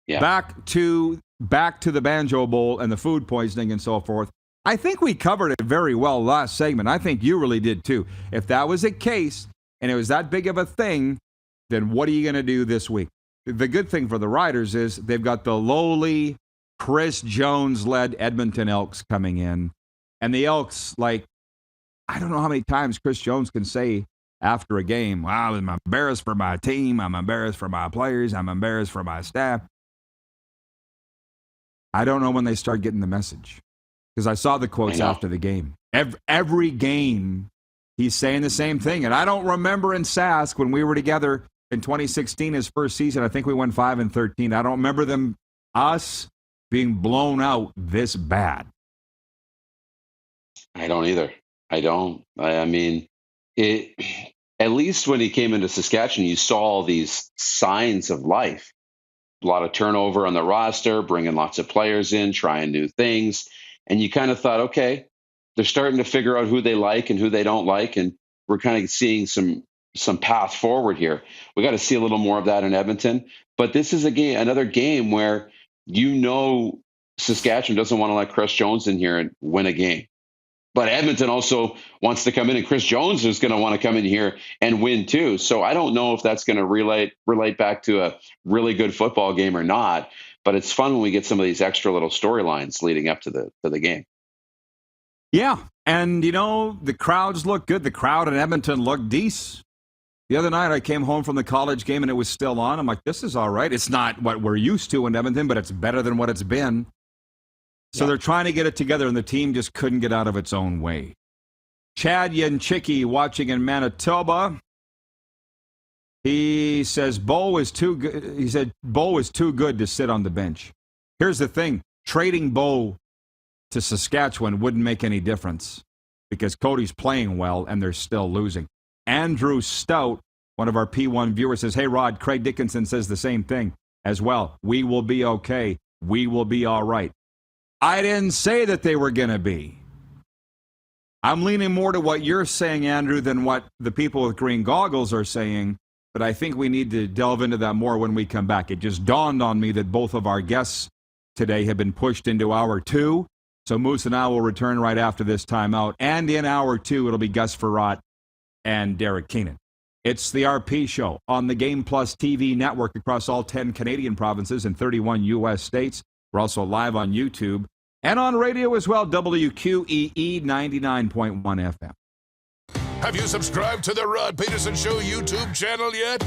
Yeah. Back to the Banjo Bowl and the food poisoning and so forth. I think we covered it very well last segment. I think you really did too. If that was a case and it was that big of a thing, then what are you going to do this week? The good thing for the Riders is they've got the lowly Chris Jones-led Edmonton Elks coming in. And the Elks, like, I don't know how many times Chris Jones can say after a game, wow, I'm embarrassed for my team, I'm embarrassed for my players, I'm embarrassed for my staff. I don't know when they start getting the message. Because I saw the quotes after the game. Every game, he's saying the same thing. And I don't remember in Sask when we were together in 2016, his first season, I think we went 5-13. I don't remember us being blown out this bad. I don't either. I don't. I mean, at least when he came into Saskatchewan, you saw all these signs of life. A lot of turnover on the roster, bringing lots of players in, trying new things. And you kind of thought, okay, they're starting to figure out who they like and who they don't like. And we're kind of seeing some path forward here. We got to see a little more of that in Edmonton. But this is another game where Saskatchewan doesn't want to let Chris Jones in here and win a game. But Edmonton also wants to come in, and Chris Jones is going to want to come in here and win too. So I don't know if that's going to relate back to a really good football game or not. But it's fun when we get some of these extra little storylines leading up to the game. Yeah, and the crowds look good. The crowd in Edmonton looked decent. The other night I came home from the college game and it was still on. I'm like, this is all right. It's not what we're used to in Edmonton, but it's better than what it's been. So they're trying to get it together, and the team just couldn't get out of its own way. Chad Yanchicki watching in Manitoba. He says Bo is too good. He said Bo is too good to sit on the bench. Here's the thing. Trading Bo to Saskatchewan wouldn't make any difference because Cody's playing well and they're still losing. Andrew Stout, one of our P1 viewers, says, hey, Rod, Craig Dickinson says the same thing as well. We will be okay. We will be all right. I didn't say that they were going to be. I'm leaning more to what you're saying, Andrew, than what the people with green goggles are saying, but I think we need to delve into that more when we come back. It just dawned on me that both of our guests today have been pushed into hour 2, so Moose and I will return right after this timeout, and in hour 2, it'll be Gus Frerotte and Derek Keenan. It's the RP Show on the Game Plus TV network across all 10 Canadian provinces and 31 U.S. states. We're also live on YouTube and on radio as well, WQEE 99.1 FM. Have you subscribed to the Rod Pedersen Show YouTube channel yet?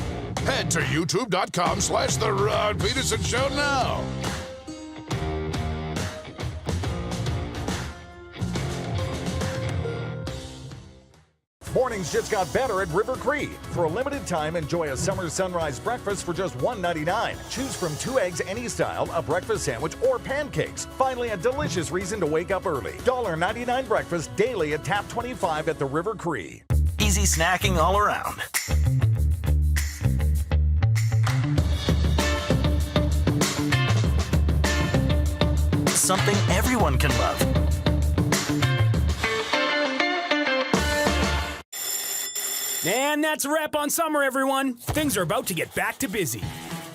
Head to youtube.com/The Rod Pedersen Show now. Mornings just got better at River Cree. For a limited time, enjoy a summer sunrise breakfast for just $1.99. Choose from 2 eggs any style, a breakfast sandwich, or pancakes. Finally, a delicious reason to wake up early. $1.99 breakfast daily at Tap 25 at the River Cree. Easy snacking all around. Something everyone can love. And that's a wrap on summer, everyone. Things are about to get back to busy.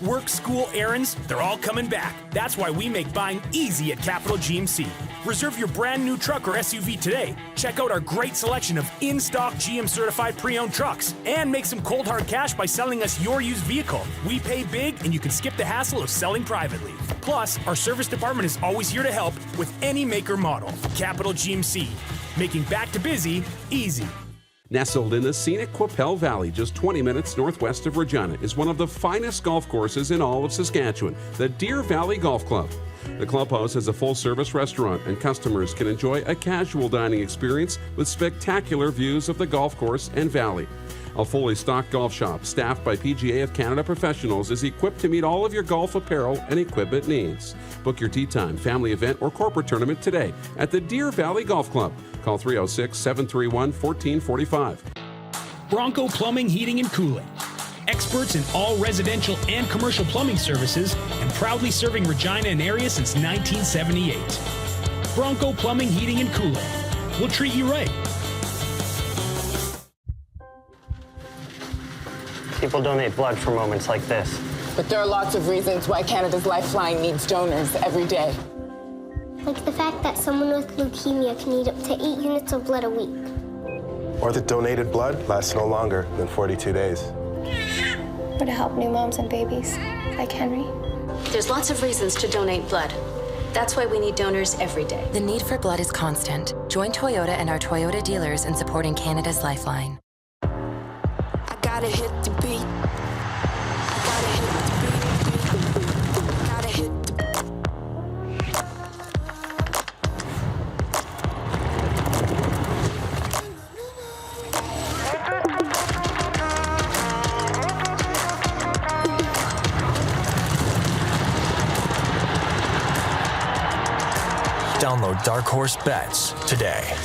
Work, school, errands, they're all coming back. That's why we make buying easy at Capital GMC. Reserve your brand new truck or SUV today. Check out our great selection of in-stock GM certified pre-owned trucks and make some cold hard cash by selling us your used vehicle. We pay big and you can skip the hassle of selling privately. Plus, our service department is always here to help with any make or model. Capital GMC, making back to busy easy. Nestled in the scenic Qu'Appelle Valley, just 20 minutes northwest of Regina, is one of the finest golf courses in all of Saskatchewan, the Deer Valley Golf Club. The clubhouse has a full-service restaurant, and customers can enjoy a casual dining experience with spectacular views of the golf course and valley. A fully stocked golf shop, staffed by PGA of Canada professionals, is equipped to meet all of your golf apparel and equipment needs. Book your tee time, family event, or corporate tournament today at the Deer Valley Golf Club. Call 306-731-1445. Bronco Plumbing, Heating, and Cooling. Experts in all residential and commercial plumbing services and proudly serving Regina and area since 1978. Bronco Plumbing, Heating, and Cooling. We'll treat you right. People donate blood for moments like this. But there are lots of reasons why Canada's Lifeline needs donors every day. Like the fact that someone with leukemia can need up to 8 units of blood a week. Or that donated blood lasts no longer than 42 days. Or to help new moms and babies, like Henry. There's lots of reasons to donate blood. That's why we need donors every day. The need for blood is constant. Join Toyota and our Toyota dealers in supporting Canada's Lifeline. I gotta hit the beat. Download Dark Horse Bets today.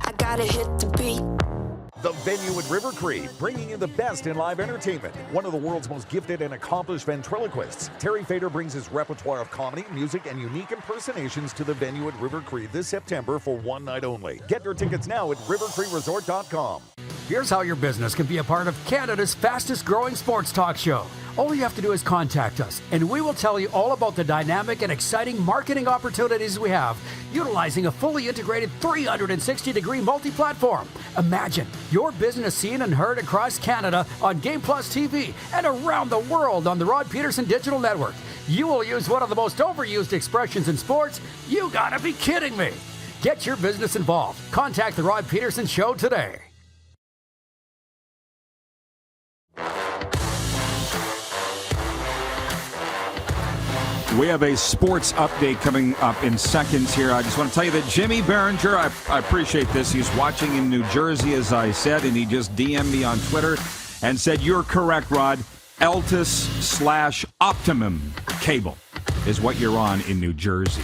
I gotta hit the beat. The venue at River Cree, bringing you the best in live entertainment. One of the world's most gifted and accomplished ventriloquists, Terry Fader brings his repertoire of comedy, music, and unique impersonations to the venue at River Cree this September for one night only. Get your tickets now at rivercreeresort.com. Here's how your business can be a part of Canada's fastest growing sports talk show. All you have to do is contact us, and we will tell you all about the dynamic and exciting marketing opportunities we have, utilizing a fully integrated 360-degree multi-platform. Imagine your business seen and heard across Canada on Game Plus TV and around the world on the Rod Pedersen Digital Network. You will use one of the most overused expressions in sports. You gotta be kidding me. Get your business involved. Contact the Rod Pedersen Show today. We have a sports update coming up in seconds here. I just want to tell you that Jimmy Behringer, I appreciate this. He's watching in New Jersey, as I said, and he just DM'd me on Twitter and said, "You're correct, Rod. Altus/Optimum cable is what you're on in New Jersey."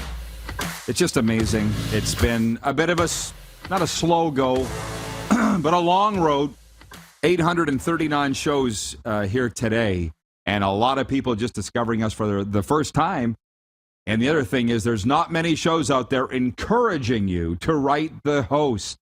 It's just amazing. It's been a bit of not a slow go, but a long road. 839 shows here today. And a lot of people just discovering us for the first time. And the other thing is there's not many shows out there encouraging you to write the host.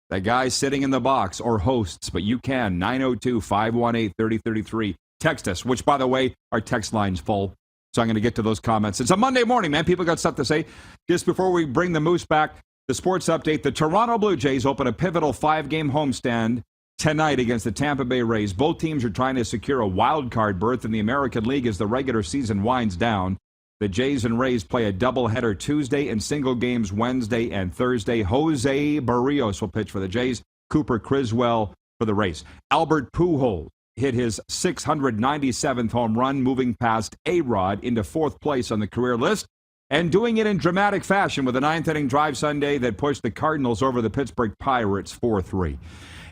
The guy sitting in the box or hosts, but you can. 902-518-3033. Text us, which, by the way, our text line's full. So I'm going to get to those comments. It's a Monday morning, man. People got stuff to say. Just before we bring the Moose back, the sports update. The Toronto Blue Jays open a pivotal 5-game homestand tonight against the Tampa Bay Rays. Both teams are trying to secure a wild card berth in the American League as the regular season winds down. The Jays and Rays play a doubleheader Tuesday and single games Wednesday and Thursday. Jose Barrios will pitch for the Jays. Cooper Criswell for the Rays. Albert Pujols hit his 697th home run, moving past A-Rod into 4th place on the career list, and doing it in dramatic fashion with a 9th-inning drive Sunday that pushed the Cardinals over the Pittsburgh Pirates 4-3.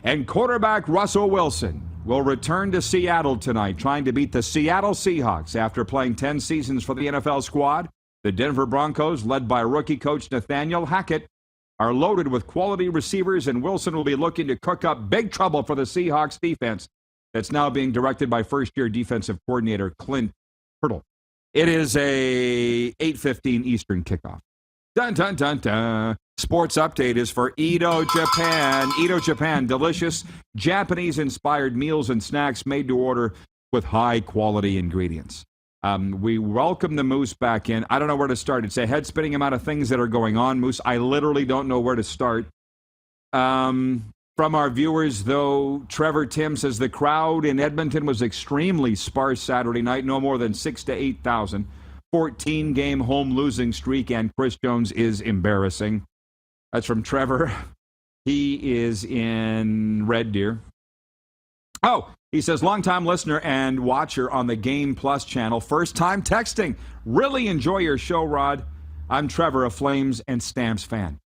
And quarterback Russell Wilson will return to Seattle tonight, trying to beat the Seattle Seahawks after playing 10 seasons for the NFL squad. The Denver Broncos, led by rookie coach Nathaniel Hackett, are loaded with quality receivers, and Wilson will be looking to cook up big trouble for the Seahawks defense that's now being directed by first-year defensive coordinator Clint Hurdle. It is a 8:15 Eastern kickoff. Dun, dun, dun, dun. Sports update is for Edo Japan. Edo Japan, delicious Japanese-inspired meals and snacks made to order with high-quality ingredients. We welcome the Moose back in. I don't know where to start. It's a head-spinning amount of things that are going on, Moose. I literally don't know where to start. From our viewers, though, Trevor Tim says the crowd in Edmonton was extremely sparse Saturday night, no more than 6,000 to 8,000. 14-game home losing streak, and Chris Jones is embarrassing. That's from Trevor. He is in Red Deer. Oh, he says, longtime listener and watcher on the Game Plus channel. First time texting. Really enjoy your show, Rod. I'm Trevor, a Flames and Stamps fan.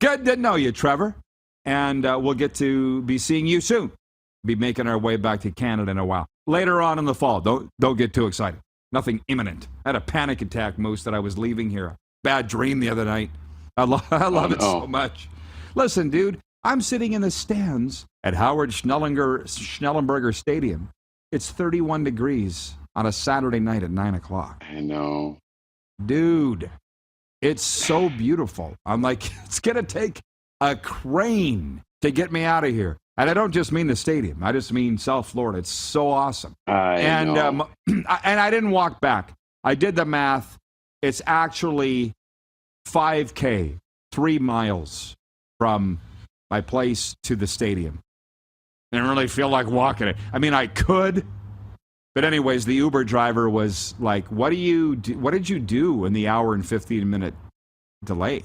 Good to know you, Trevor. And we'll get to be seeing you soon. Be making our way back to Canada in a while. Later on in the fall. Don't get too excited. Nothing imminent. I had a panic attack, Moose, that I was leaving here. Bad dream the other night. I love it so much. Listen, dude, I'm sitting in the stands at Howard Schnellenberger Stadium. It's 31 degrees on a Saturday night at 9 o'clock. I know. Dude, it's so beautiful. I'm like, it's going to take a crane to get me out of here. And I don't just mean the stadium. I just mean South Florida. It's so awesome. And I didn't walk back. I did the math. It's actually 5K, 3 miles from my place to the stadium. I didn't really feel like walking it. I mean, I could. But anyways, the Uber driver was like, what did you do in the hour and 15-minute delay?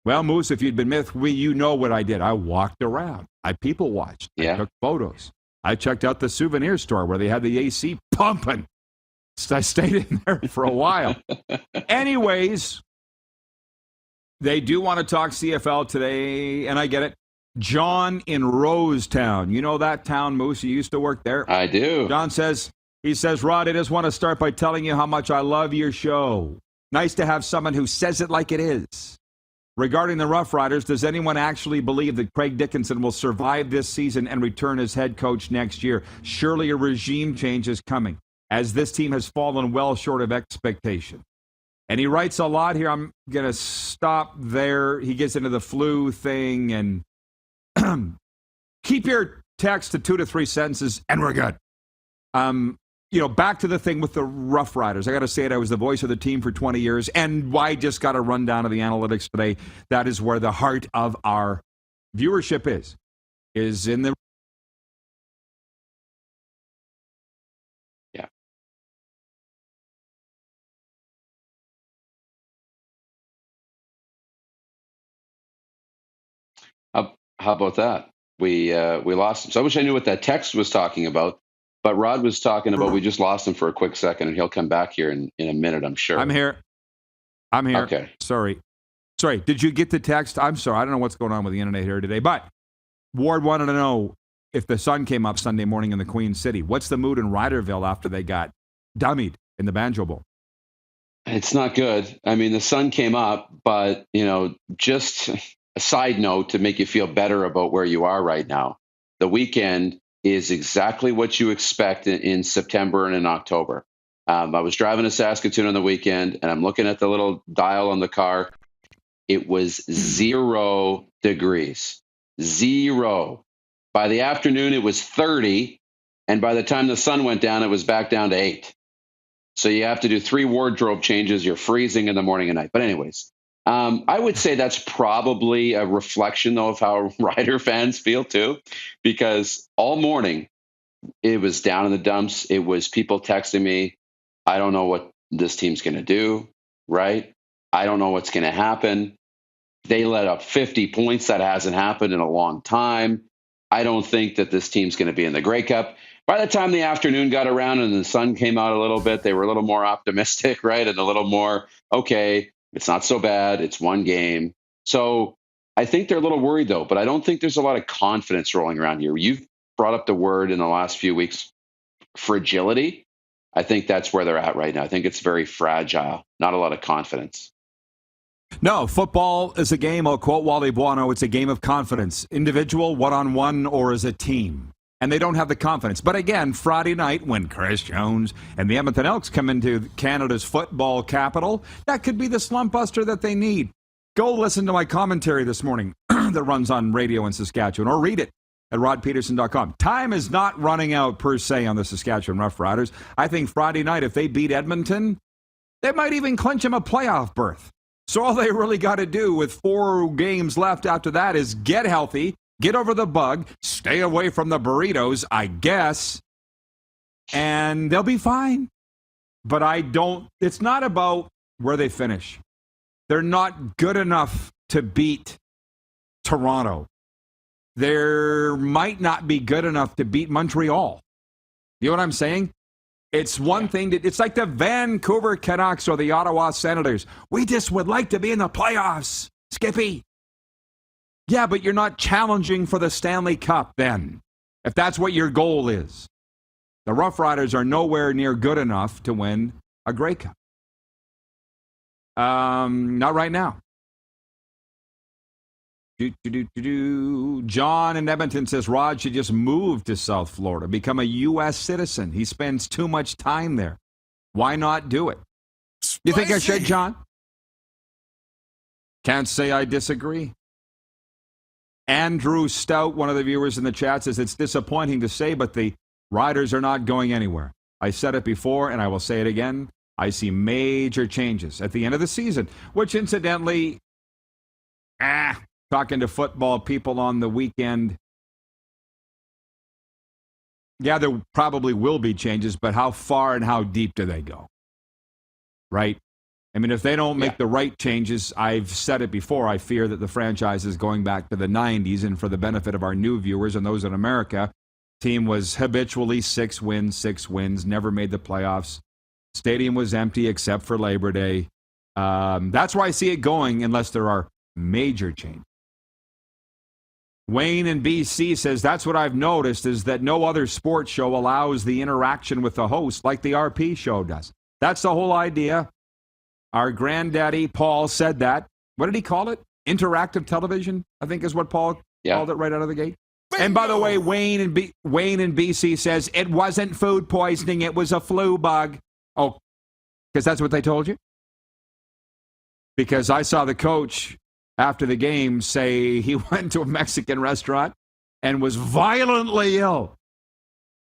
Well, Moose, if you'd been with me, you know what I did. I walked around. I people watched. Yeah. I took photos. I checked out the souvenir store where they had the AC pumping. I stayed in there for a while. Anyways, they do want to talk CFL today, and I get it. John in Rosetown. You know that town, Moose? You used to work there. I do. John says, Rod, I just want to start by telling you how much I love your show. Nice to have someone who says it like it is. Regarding the Rough Riders, does anyone actually believe that Craig Dickinson will survive this season and return as head coach next year? Surely a regime change is coming, as this team has fallen well short of expectation. And he writes a lot here. I'm going to stop there. He gets into the flu thing, and keep your text to 2 to 3 sentences, and we're good. Back to the thing with the Rough Riders. I got to say it, I was the voice of the team for 20 years, and I just got a rundown of the analytics today. That is where the heart of our viewership is in the... Yeah. How about that? We lost him. So I wish I knew what that text was talking about. But Rod was talking about we just lost him for a quick second, and he'll come back here in a minute, I'm sure. I'm here. Okay. Sorry. Did you get the text? I'm sorry. I don't know what's going on with the internet here today. But Ward wanted to know if the sun came up Sunday morning in the Queen City. What's the mood in Riderville after they got dummied in the Banjo Bowl? It's not good. I mean, the sun came up, but, just a side note to make you feel better about where you are right now. The weekend is exactly what you expect in September and in October. I was driving to Saskatoon on the weekend, and I'm looking at the little dial on the car. It was 0 degrees. 0. By the afternoon, it was 30, and by the time the sun went down, it was back down to 8. So you have to do 3 wardrobe changes. You're freezing in the morning and night. But anyways, I would say that's probably a reflection, though, of how Rider fans feel, too, because all morning it was down in the dumps. It was people texting me, I don't know what this team's going to do, right? I don't know what's going to happen. They let up 50 points. That hasn't happened in a long time. I don't think that this team's going to be in the Grey Cup. By the time the afternoon got around and the sun came out a little bit, they were a little more optimistic, right? And a little more, okay, it's not so bad. It's one game. So I think they're a little worried, though, but I don't think there's a lot of confidence rolling around here. You've brought up the word in the last few weeks, fragility. I think that's where they're at right now. I think it's very fragile, not a lot of confidence. No, football is a game, I'll quote Wally Buono, it's a game of confidence, individual, one-on-one, or as a team. And they don't have the confidence. But again, Friday night, when Chris Jones and the Edmonton Elks come into Canada's football capital, that could be the slump buster that they need. Go listen to my commentary this morning that runs on radio in Saskatchewan, or read it at rodpedersen.com. Time is not running out, per se, on the Saskatchewan Roughriders. I think Friday night, if they beat Edmonton, they might even clinch them a playoff berth. So all they really got to do with 4 games left after that is get healthy, get over the bug, stay away from the burritos, I guess, and they'll be fine. But it's not about where they finish. They're not good enough to beat Toronto. They might not be good enough to beat Montreal. You know what I'm saying? It's one thing it's like the Vancouver Canucks or the Ottawa Senators. We just would like to be in the playoffs, Skippy. Yeah, but you're not challenging for the Stanley Cup then, if that's what your goal is. The Rough Riders are nowhere near good enough to win a Grey Cup. Not right now. John in Edmonton says Rod should just move to South Florida, become a U.S. citizen. He spends too much time there. Why not do it? You think I should, John? Can't say I disagree. Andrew Stout, one of the viewers in the chat, says it's disappointing to say, but the Riders are not going anywhere. I said it before, and I will say it again. I see major changes at the end of the season, which incidentally, talking to football people on the weekend, yeah, there probably will be changes, but how far and how deep do they go? Right? I mean, if they don't make the right changes, I've said it before, I fear that the franchise is going back to the 90s, and for the benefit of our new viewers and those in America, team was habitually 6 wins, never made the playoffs. Stadium was empty except for Labor Day. That's where I see it going unless there are major changes. Wayne in BC says, that's what I've noticed is that no other sports show allows the interaction with the host like the RP show does. That's the whole idea. Our granddaddy, Paul, said that. What did he call it? Interactive television, I think is what Paul called it right out of the gate. Bingo! And by the way, Wayne in BC says it wasn't food poisoning, it was a flu bug. Oh, because that's what they told you? Because I saw the coach after the game say he went to a Mexican restaurant and was violently ill.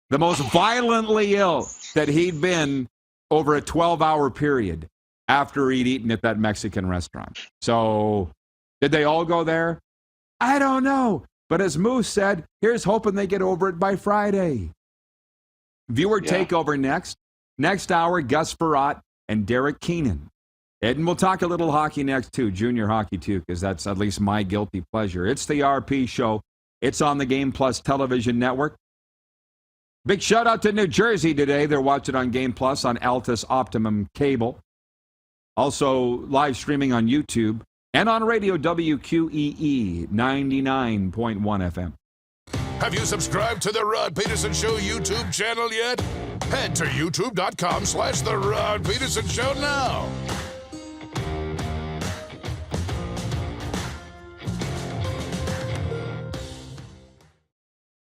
The most violently ill that he'd been over a 12-hour period after he'd eaten at that Mexican restaurant. So did they all go there? I don't know. But as Moose said, here's hoping they get over it by Friday. Viewer takeover next. Next hour, Gus Frerotte and Derek Keenan. And we'll talk a little hockey next, too, junior hockey, too, because that's at least my guilty pleasure. It's the RP Show. It's on the Game Plus television network. Big shout-out to New Jersey today. They're watching on Game Plus on Altus Optimum Cable. Also live streaming on YouTube and on radio WQEE 99.1 FM. Have you subscribed to the Rod Pedersen Show YouTube channel yet? Head to youtube.com/The Rod Pedersen Show now.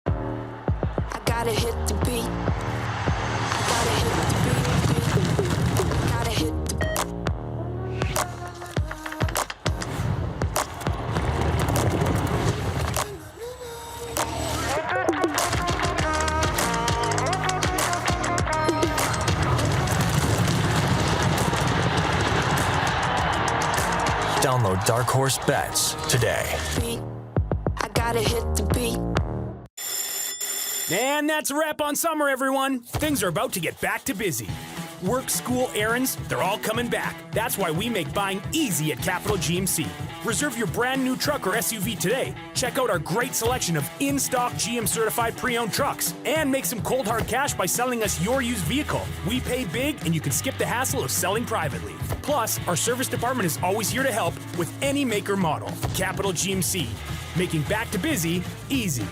I gotta hit the beat. I gotta hit the beat. Gotta hit the Download Dark Horse Bets today. beat. I gotta hit the beat. And that's a wrap on summer, everyone. Things are about to get back to busy. Work, school, errands, they're all coming back. That's why we make buying easy at Capital GMC. Reserve your brand new truck or SUV today. Check out our great selection of in-stock GM certified pre-owned trucks. And make some cold hard cash by selling us your used vehicle. We pay big and you can skip the hassle of selling privately. Plus, our service department is always here to help with any make or model. Capital GMC, making back to busy easy.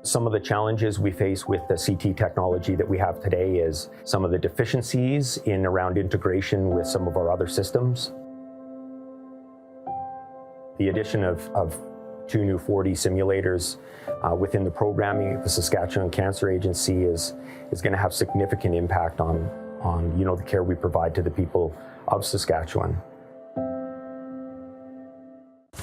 Some of the challenges we face with the CT technology that we have today is some of the deficiencies in around integration with some of our other systems. The addition of 2 new 4D simulators within the programming of the Saskatchewan Cancer Agency is going to have significant impact on the care we provide to the people of Saskatchewan.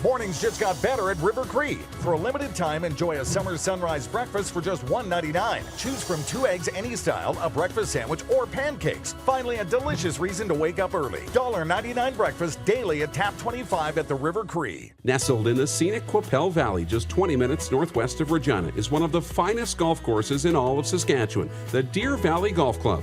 Mornings just got better at River Cree. For a limited time, enjoy a summer sunrise breakfast for just $1.99. Choose from 2 eggs any style, a breakfast sandwich, or pancakes. Finally, a delicious reason to wake up early. $1.99 breakfast daily at Tap 25 at the River Cree. Nestled in the scenic Qu'Appelle Valley, just 20 minutes northwest of Regina, is one of the finest golf courses in all of Saskatchewan, the Deer Valley Golf Club.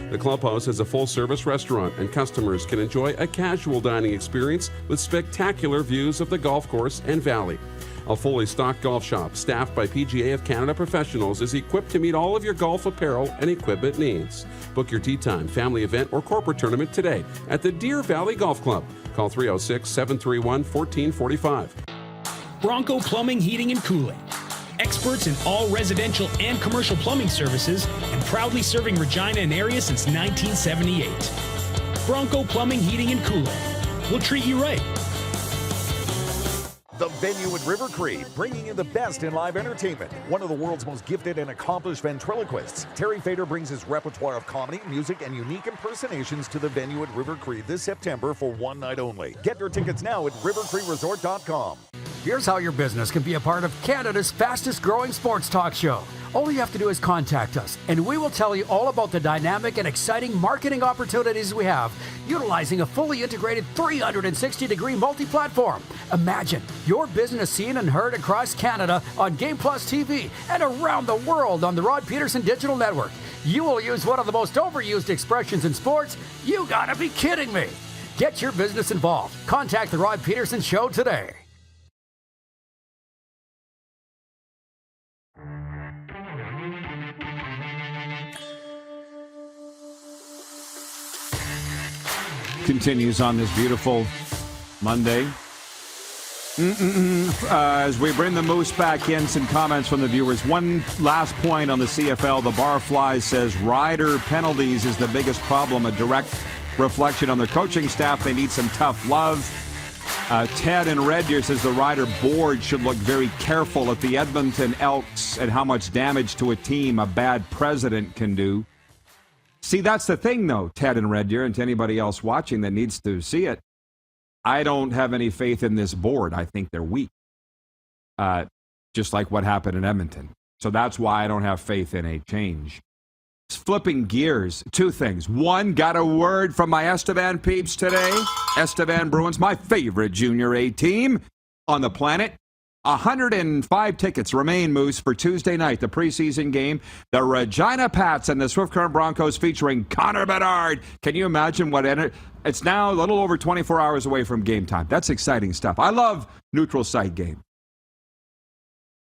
The clubhouse has a full-service restaurant, and customers can enjoy a casual dining experience with spectacular views of the golf course and valley. A fully stocked golf shop, staffed by PGA of Canada professionals, is equipped to meet all of your golf apparel and equipment needs. Book your tee time, family event, or corporate tournament today at the Deer Valley Golf Club. Call 306-731-1445. Bronco Plumbing, Heating, and Cooling. Experts in all residential and commercial plumbing services and proudly serving Regina and area since 1978. Bronco Plumbing, Heating, and Cooling. We'll treat you right. The venue at River Cree, bringing you the best in live entertainment. One of the world's most gifted and accomplished ventriloquists, Terry Fader brings his repertoire of comedy, music, and unique impersonations to the venue at River Cree this September for one night only. Get your tickets now at rivercreeresort.com. Here's how your business can be a part of Canada's fastest growing sports talk show. All you have to do is contact us, and we will tell you all about the dynamic and exciting marketing opportunities we have, utilizing a fully integrated 360-degree multi-platform. Imagine your business seen and heard across Canada on Game Plus TV and around the world on the Rod Pedersen Digital Network. You will use one of the most overused expressions in sports. You gotta be kidding me. Get your business involved. Contact the Rod Pedersen Show today. continues on this beautiful Monday. As we bring the Moose back in, some comments from the viewers. One last point on the CFL. The Barfly says rider penalties is the biggest problem, a direct reflection on their coaching staff. They need some tough love. Ted in Red Deer says the rider board should look very careful at the Edmonton Elks and how much damage to a team a bad president can do. See, that's the thing, though, Ted in Red Deer, and to anybody else watching that needs to see it. I don't have any faith in this board. I think they're weak, just like what happened in Edmonton. So that's why I don't have faith in a change. Flipping gears, two things. One, got a word from my Estevan peeps today. Estevan Bruins, my favorite Junior A team on the planet. 105 tickets remain, Moose, for Tuesday night, the preseason game. The Regina Pats and the Swift Current Broncos featuring Connor Bedard. Can you imagine what it's now a little over 24 hours away from game time. That's exciting stuff. I love neutral site game.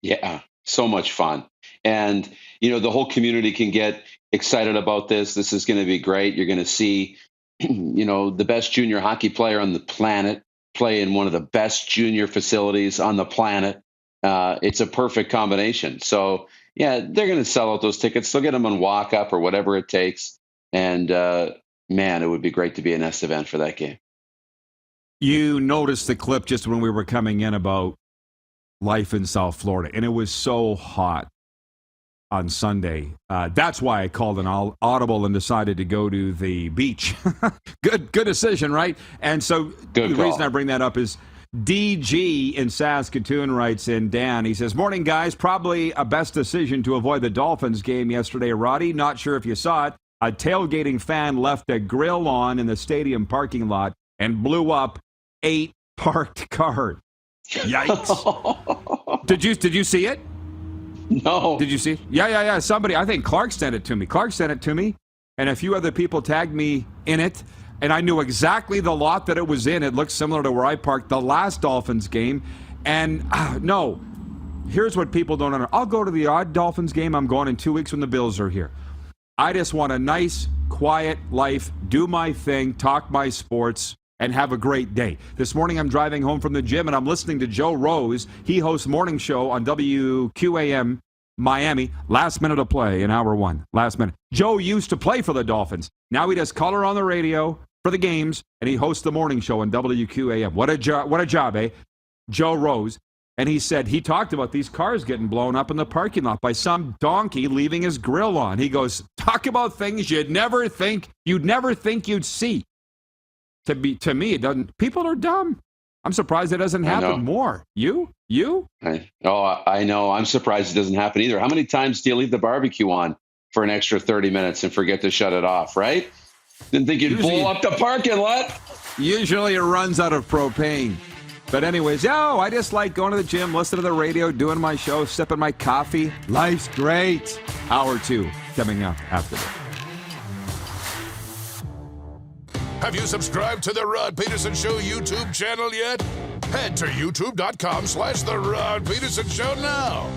Yeah, so much fun. And, the whole community can get excited about this. This is going to be great. You're going to see, the best junior hockey player on the planet play in one of the best junior facilities on the planet. It's a perfect combination. So, yeah, they're going to sell out those tickets. They'll get them on walk up or whatever it takes. And, man, it would be great to be an Estevan for that game. You noticed the clip just when we were coming in about life in South Florida, and it was so hot on Sunday. That's why I called an audible and decided to go to the beach. Good decision, right? And so the reason I bring that up is DG in Saskatoon writes in, Dan, he says, morning, guys. Probably a best decision to avoid the Dolphins game yesterday, Roddy. Not sure if you saw it. A tailgating fan left a grill on in the stadium parking lot and blew up 8 parked cars. Yikes. Did you see it? No. Did you see? Yeah. Somebody, I think Clark sent it to me. And a few other people tagged me in it. And I knew exactly the lot that it was in. It looked similar to where I parked the last Dolphins game. And no, here's what people don't know. I'll go to the odd Dolphins game. I'm going in 2 weeks when the Bills are here. I just want a nice, quiet life, do my thing, talk my sports, and have a great day. This morning I'm driving home from the gym and I'm listening to Joe Rose. He hosts morning show on WQAM Miami. Last minute of play in hour 1. Last minute. Joe used to play for the Dolphins. Now he does color on the radio for the games, and he hosts the morning show on WQAM. What a job, eh? Joe Rose. And he said he talked about these cars getting blown up in the parking lot by some donkey leaving his grill on. He goes, talk about things you'd never think you'd see. To me, it doesn't. People are dumb. I'm surprised it doesn't happen more. You? I know. I'm surprised it doesn't happen either. How many times do you leave the barbecue on for an extra 30 minutes and forget to shut it off, right? Didn't think you'd blow up the parking lot. Usually it runs out of propane. But anyways, I just like going to the gym, listening to the radio, doing my show, sipping my coffee. Life's great. Hour 2 coming up after this. Have you subscribed to the Rod Pedersen Show YouTube channel yet? Head to youtube.com/The Rod Pedersen Show now.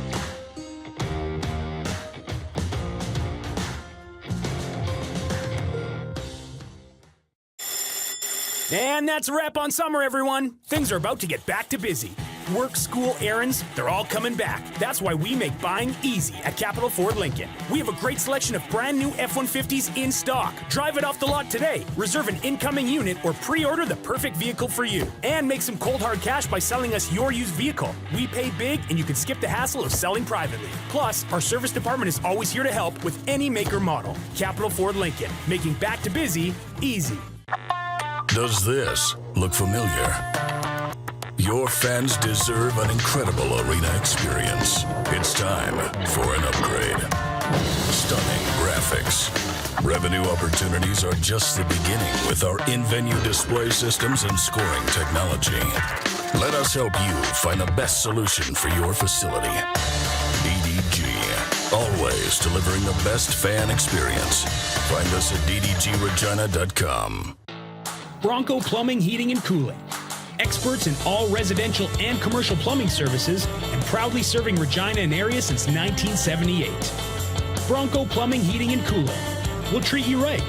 And that's a wrap on summer, everyone. Things are about to get back to busy. Work, school, errands, they're all coming back. That's why we make buying easy at Capital Ford Lincoln. We have a great selection of brand new F-150s in stock. Drive it off the lot today. Reserve an incoming unit or pre-order the perfect vehicle for you. And make some cold hard cash by selling us your used vehicle. We pay big and you can skip the hassle of selling privately. Plus, our service department is always here to help with any make or model. Capital Ford Lincoln, making back to busy easy. Does this look familiar? Your fans deserve an incredible arena experience. It's time for an upgrade. Stunning graphics. Revenue opportunities are just the beginning with our in-venue display systems and scoring technology. Let us help you find the best solution for your facility. DDG. Always delivering the best fan experience. Find us at ddgregina.com. Bronco Plumbing, Heating, and Cooling. Experts in all residential and commercial plumbing services and proudly serving Regina and area since 1978. Bronco Plumbing, Heating, and Cooling. We'll treat you right.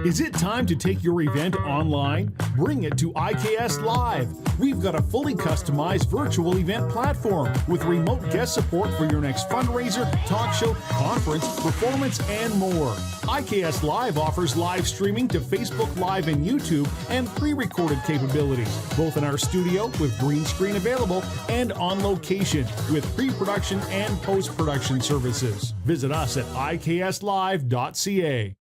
Is it time to take your event online? Bring it to IKS Live. We've got a fully customized virtual event platform with remote guest support for your next fundraiser, talk show, conference, performance, and more. IKS Live offers live streaming to Facebook Live and YouTube and pre-recorded capabilities, both in our studio with green screen available and on location with pre-production and post-production services. Visit us at ikslive.ca.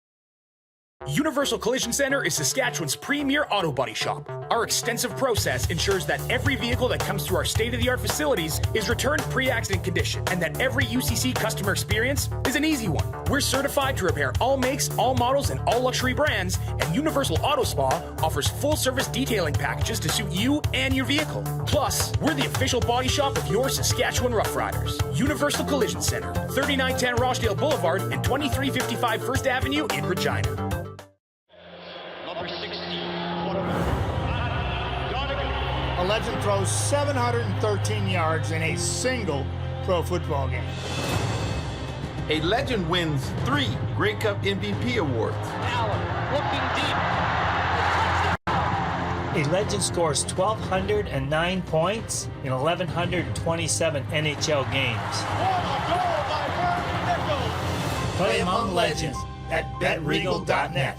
Universal Collision Center is Saskatchewan's premier auto body shop. Our extensive process ensures that every vehicle that comes through our state-of-the-art facilities is returned pre-accident condition and that every UCC customer experience is an easy one. We're certified to repair all makes, all models, and all luxury brands, and Universal Auto Spa offers full-service detailing packages to suit you and your vehicle. Plus, we're the official body shop of your Saskatchewan Roughriders. Universal Collision Center, 3910 Rochdale Boulevard and 2355 First Avenue in Regina. A legend throws 713 yards in a single pro football game. A legend wins 3 Grey Cup MVP awards. Allen looking deep. A legend scores 1,209 points in 1,127 NHL games. Play among legends at betregal.net.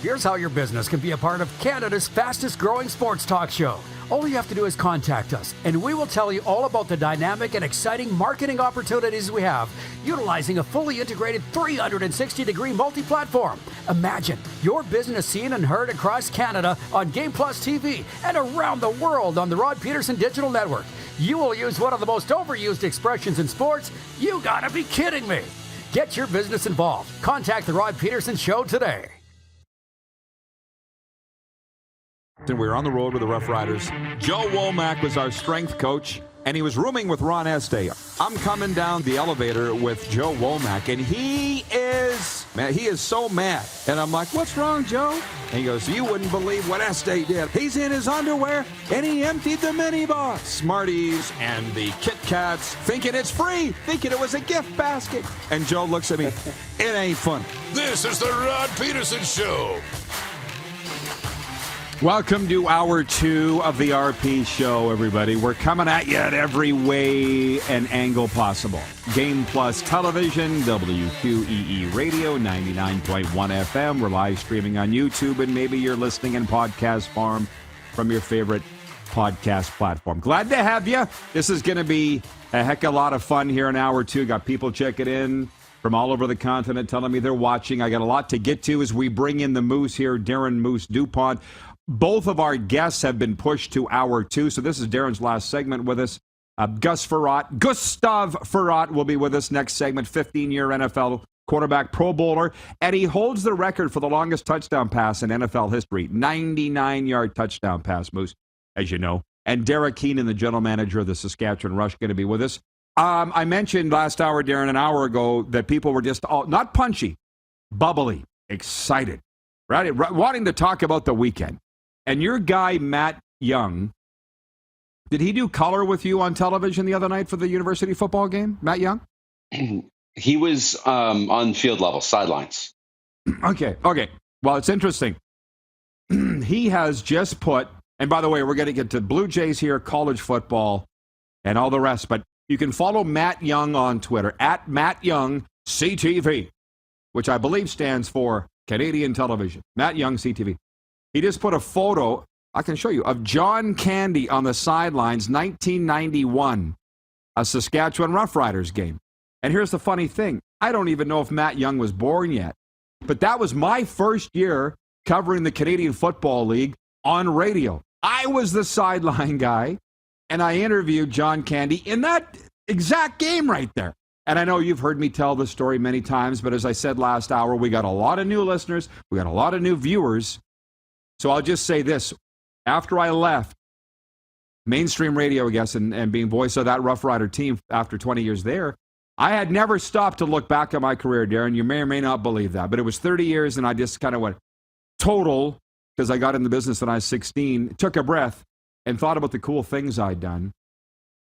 Here's how your business can be a part of Canada's fastest growing sports talk show. All you have to do is contact us, and we will tell you all about the dynamic and exciting marketing opportunities we have, utilizing a fully integrated 360-degree multi-platform. Imagine your business seen and heard across Canada on Game Plus TV and around the world on the Rod Pedersen Digital Network. You will use one of the most overused expressions in sports. You gotta be kidding me. Get your business involved. Contact the Rod Pedersen Show today. And we were on the road with the Rough Riders. Joe Womack was our strength coach, and he was rooming with Ron Estee. I'm coming down the elevator with Joe Womack, and he is so mad. And I'm like, what's wrong, Joe? And he goes, you wouldn't believe what Estee did. He's in his underwear, and he emptied the minibar. Smarties and the Kit Kats, thinking it's free, thinking it was a gift basket. And Joe looks at me, it ain't funny. This is the Rod Pedersen Show. Welcome to Hour 2 of the RP Show, everybody. We're coming at you at every way and angle possible. Game Plus Television, WQEE Radio, 99.1 FM. We're live streaming on YouTube, and maybe you're listening in podcast form from your favorite podcast platform. Glad to have you. This is going to be a heck of a lot of fun here in Hour 2. Got people checking in from all over the continent telling me they're watching. I got a lot to get to as we bring in the Moose here, Darren Moose DuPont. Both of our guests have been pushed to Hour 2, so this is Darren's last segment with us. Gustav Frerotte will be with us next segment, 15-year NFL quarterback, Pro Bowler, and he holds the record for the longest touchdown pass in NFL history, 99-yard touchdown pass, Moose, as you know. And Derek Keenan, the general manager of the Saskatchewan Rush, going to be with us. I mentioned last hour, Darren, an hour ago, that people were just all, not punchy, bubbly, excited, right? Wanting to talk about the weekend. And your guy, Matt Young, did he do color with you on television the other night for the university football game, Matt Young? He was on field level, sidelines. Okay. Well, it's interesting. He has just put, and by the way, we're going to get to Blue Jays here, college football, and all the rest, but you can follow Matt Young on Twitter, at Matt Young CTV, which I believe stands for Canadian Television. Matt Young CTV. He just put a photo, I can show you, of John Candy on the sidelines, 1991, a Saskatchewan Roughriders game. And here's the funny thing. I don't even know if Matt Young was born yet, but that was my first year covering the Canadian Football League on radio. I was the sideline guy, and I interviewed John Candy in that exact game right there. And I know you've heard me tell this story many times, but as I said last hour, we got a lot of new listeners. We got a lot of new viewers. So I'll just say this. After I left mainstream radio, I guess, and being voice of that Rough Rider team after 20 years there, I had never stopped to look back at my career, Darren. You may or may not believe that, but it was 30 years, and I just kind of went total, because I got in the business when I was 16, took a breath, and thought about the cool things I'd done.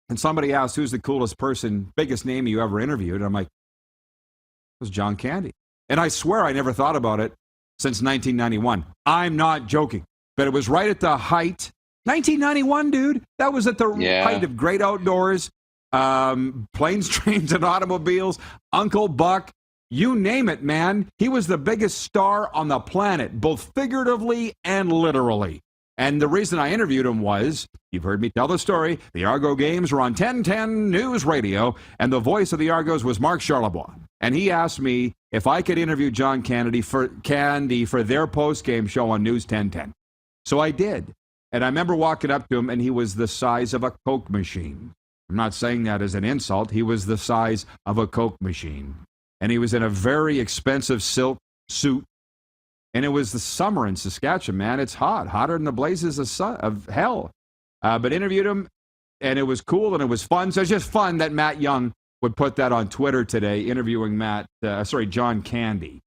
And somebody asked, who's the coolest person, biggest name you ever interviewed? And I'm like, it was John Candy. And I swear I never thought about it since 1991. I'm not joking. But it was right at the height. 1991, dude. That was at the height of great outdoors. Planes, trains, and automobiles. Uncle Buck. You name it, man. He was the biggest star on the planet, both figuratively and literally. And the reason I interviewed him was, you've heard me tell the story, the Argo games were on 1010 News Radio, and the voice of the Argos was Mark Charlebois. And he asked me if I could interview John Candy for their post-game show on News 1010. So I did. And I remember walking up to him, and he was the size of a Coke machine. I'm not saying that as an insult. He was the size of a Coke machine. And he was in a very expensive silk suit. And it was the summer in Saskatchewan, man. It's hot, hotter than the blazes of hell. But interviewed him, and it was cool, and it was fun. So it's just fun that Matt Young would put that on Twitter today, interviewing John Candy.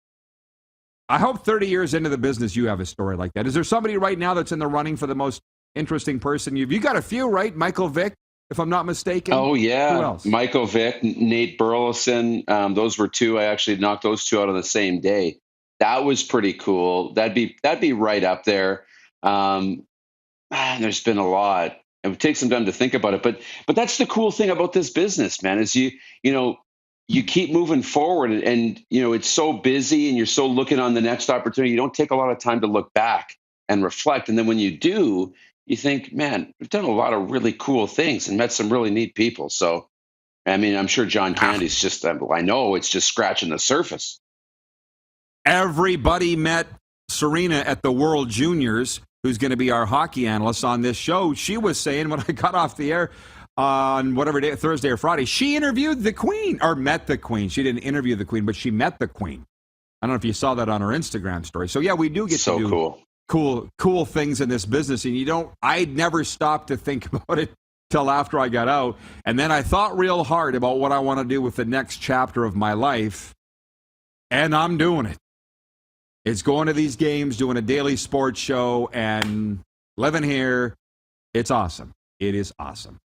I hope 30 years into the business you have a story like that. Is there somebody right now that's in the running for the most interesting person? You got a few, right? Michael Vick, if I'm not mistaken. Oh, yeah. Who else? Michael Vick, Nate Burleson. Those were two. I actually knocked those two out on the same day. That was pretty cool. That'd be right up there. There's been a lot. It would take some time to think about it. But that's the cool thing about this business, man, is you keep moving forward, and it's so busy, and you're so looking on the next opportunity. You don't take a lot of time to look back and reflect. And then when you do, you think, man, we've done a lot of really cool things and met some really neat people. So, I mean, I'm sure John Candy's just, I know it's just scratching the surface. Everybody met Serena at the World Juniors, who's going to be our hockey analyst on this show. She was saying when I got off the air on whatever day, Thursday or Friday, she interviewed the Queen, or met the Queen. She didn't interview the Queen, but she met the Queen. I don't know if you saw that on her Instagram story. So, yeah, we do get to do cool things in this business. And I'd never stopped to think about it till after I got out. And then I thought real hard about what I want to do with the next chapter of my life. And I'm doing it. It's going to these games, doing a daily sports show, and living here. It's awesome. It is awesome.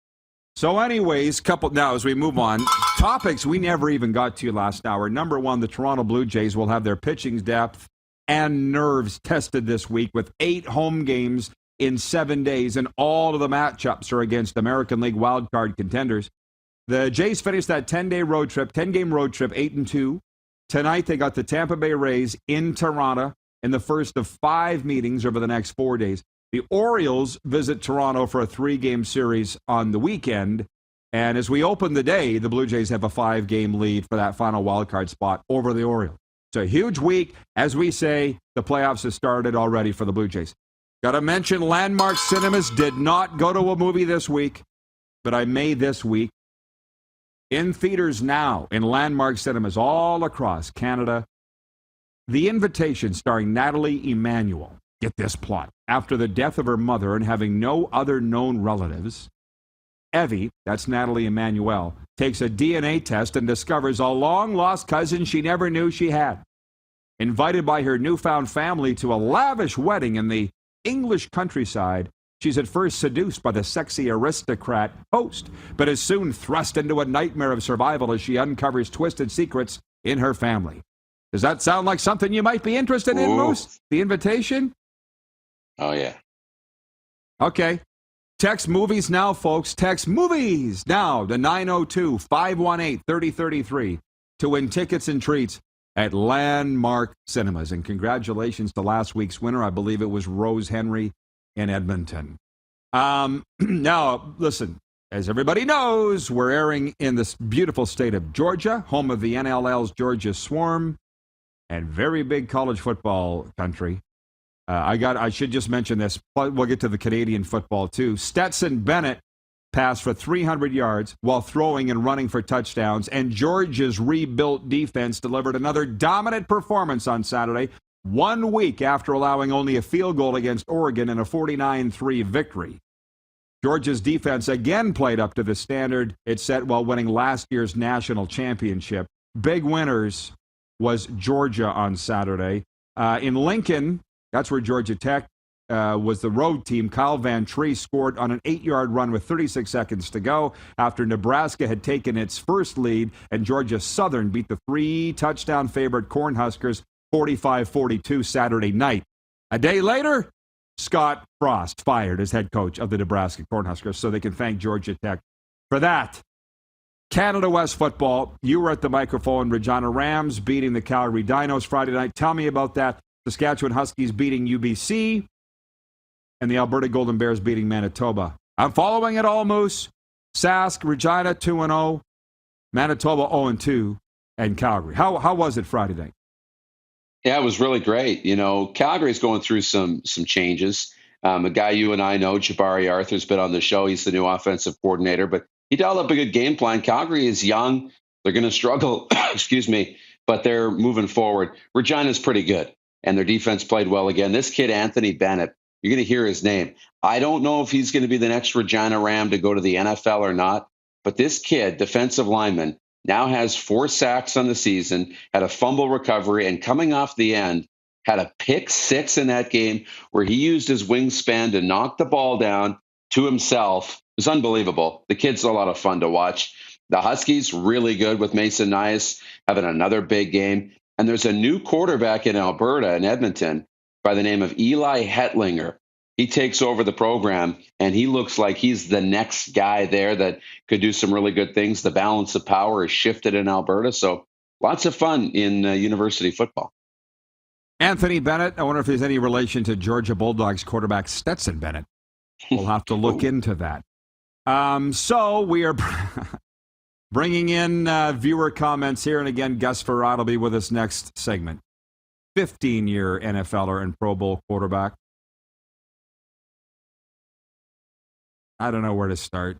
So anyways, now as we move on, topics we never even got to last hour. Number one, the Toronto Blue Jays will have their pitching depth and nerves tested this week with 8 home games in 7 days, and all of the matchups are against American League wildcard contenders. The Jays finished that 10-game road trip, 8-2. Tonight, they got the Tampa Bay Rays in Toronto in the first of 5 meetings over the next 4 days. The Orioles visit Toronto for a 3-game series on the weekend. And as we open the day, the Blue Jays have a 5-game lead for that final wildcard spot over the Orioles. It's a huge week. As we say, the playoffs have started already for the Blue Jays. Got to mention Landmark Cinemas did not go to a movie this week, but I may this week. In theaters now, in Landmark Cinemas all across Canada, The Invitation starring Nathalie Emmanuel. Get this plot. After the death of her mother and having no other known relatives, Evie, that's Nathalie Emmanuel, takes a DNA test and discovers a long-lost cousin she never knew she had. Invited by her newfound family to a lavish wedding in the English countryside, she's at first seduced by the sexy aristocrat host, but is soon thrust into a nightmare of survival as she uncovers twisted secrets in her family. Does that sound like something you might be interested in, Moose? The Invitation? Oh, yeah. Okay. Text movies now, folks. Text movies now to 902-518-3033 to win tickets and treats at Landmark Cinemas. And congratulations to last week's winner. I believe it was Rose Henry in Edmonton. Now, listen, as everybody knows, we're airing in this beautiful state of Georgia, home of the NLL's Georgia Swarm, and very big college football country. I should just mention this. We'll get to the Canadian football, too. Stetson Bennett passed for 300 yards while throwing and running for touchdowns, and Georgia's rebuilt defense delivered another dominant performance on Saturday, 1 week after allowing only a field goal against Oregon in a 49-3 victory. Georgia's defense again played up to the standard it set while winning last year's national championship. Big winners was Georgia on Saturday. In Lincoln, that's where Georgia Tech was the road team. Kyle Van Tree scored on an 8-yard run with 36 seconds to go after Nebraska had taken its first lead, and Georgia Southern beat the 3-touchdown favorite Cornhuskers 45-42 Saturday night. A day later, Scott Frost fired as head coach of the Nebraska Cornhuskers, so they can thank Georgia Tech for that. Canada West football, you were at the microphone. Regina Rams beating the Calgary Dinos Friday night. Tell me about that. Saskatchewan Huskies beating UBC, and the Alberta Golden Bears beating Manitoba. I'm following it all, Moose. Sask, Regina 2-0, Manitoba 0-2, and Calgary. How was it Friday night? Yeah, it was really great. You know, Calgary's going through some changes. A guy you and I know, Jabari Arthur's been on the show. He's the new offensive coordinator, but he dialed up a good game plan. Calgary is young. They're going to struggle, excuse me, but they're moving forward. Regina's pretty good, and their defense played well again. This kid, Anthony Bennett, you're going to hear his name. I don't know if he's going to be the next Regina Ram to go to the NFL or not, but this kid, defensive lineman, now has 4 sacks on the season, had a fumble recovery, and coming off the end, had a pick 6 in that game where he used his wingspan to knock the ball down to himself. It was unbelievable. The kid's a lot of fun to watch. The Huskies, really good with Mason Nias having another big game. And there's a new quarterback in Alberta, in Edmonton, by the name of Eli Hetlinger. He takes over the program, and he looks like he's the next guy there that could do some really good things. The balance of power is shifted in Alberta. So lots of fun in university football. Anthony Bennett, I wonder if there's any relation to Georgia Bulldogs quarterback Stetson Bennett. We'll have to look into that. So we are bringing in viewer comments here. And again, Gus Frerotte will be with us next segment. 15-year NFLer and Pro Bowl quarterback. I don't know where to start.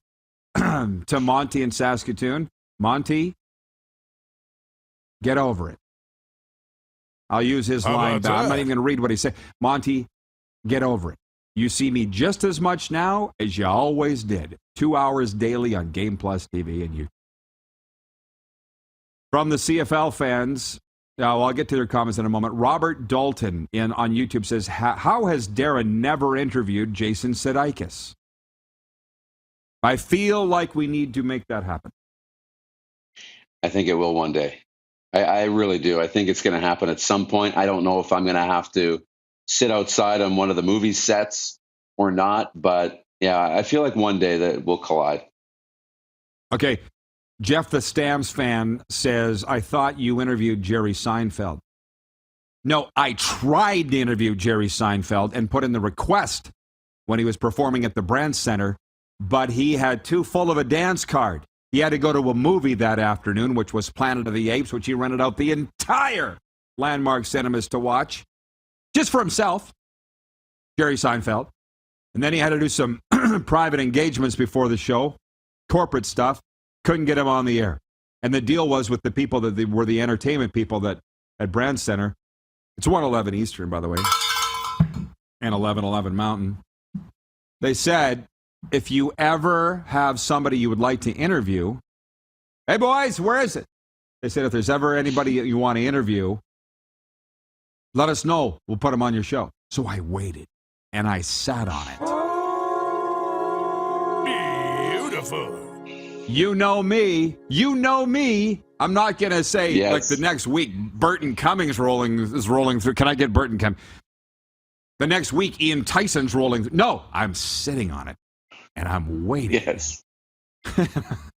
To Monty in Saskatoon. Monty, get over it. I'll use his line back. I'm not even going to read what he said. Monty, get over it. You see me just as much now as you always did. 2 hours daily on Game Plus TV. And you. From the CFL fans, I'll get to their comments in a moment. Robert Dalton on YouTube says, how has Darren never interviewed Jason Sudeikis? I feel like we need to make that happen. I think it will one day. I really do. I think it's going to happen at some point. I don't know if I'm going to have to sit outside on one of the movie sets or not, but yeah, I feel like one day that will collide. Okay. Jeff the Stamps fan says, I thought you interviewed Jerry Seinfeld. No, I tried to interview Jerry Seinfeld and put in the request when he was performing at the Brandt Center, but he had too full of a dance card. He had to go to a movie that afternoon, which was Planet of the Apes, which he rented out the entire Landmark Cinemas to watch, just for himself, Jerry Seinfeld. And then he had to do some private engagements before the show, corporate stuff. Couldn't get him on the air. And the deal was with the people that were the entertainment people that at Brandt Center. It's 1:11 Eastern, by the way, and 11:11 Mountain. They said, if you ever have somebody you would like to interview, hey, boys, where is it? They said, if there's ever anybody you want to interview, let us know. We'll put them on your show. So I waited, and I sat on it. Beautiful. You know me. You know me. I'm not going to say, like, the next week, Burton Cummings is rolling through. Can I get Burton Cummings? The next week, Ian Tyson's rolling through. No, I'm sitting on it, and I'm waiting. Yes.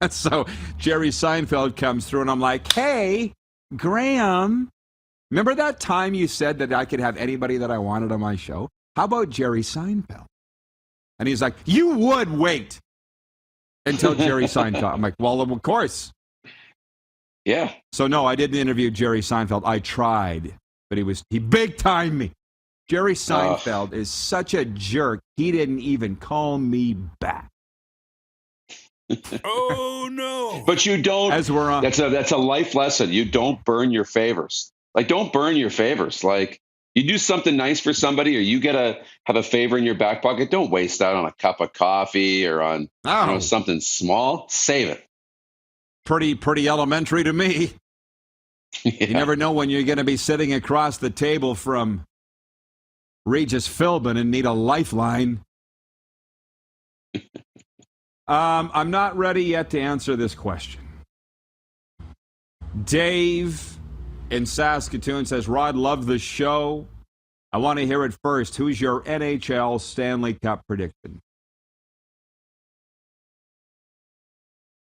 So Jerry Seinfeld comes through, and I'm like, hey, Graham, remember that time you said that I could have anybody that I wanted on my show? How about Jerry Seinfeld? And he's like, you would wait until Jerry Seinfeld. I'm like, well, of course. Yeah. So no, I didn't interview Jerry Seinfeld. I tried, but he big timed me. Jerry Seinfeld is such a jerk. He didn't even call me back. Oh no! But you don't. As we're on, that's a life lesson. You don't burn your favors. Like, don't burn your favors. Like, you do something nice for somebody, or you have a favor in your back pocket. Don't waste that on a cup of coffee or on something small. Save it. Pretty elementary to me. Yeah. You never know when you're going to be sitting across the table from Regis Philbin and need a lifeline. I'm not ready yet to answer this question. Dave in Saskatoon says, Rod, love the show. I want to hear it first. Who's your NHL Stanley Cup prediction?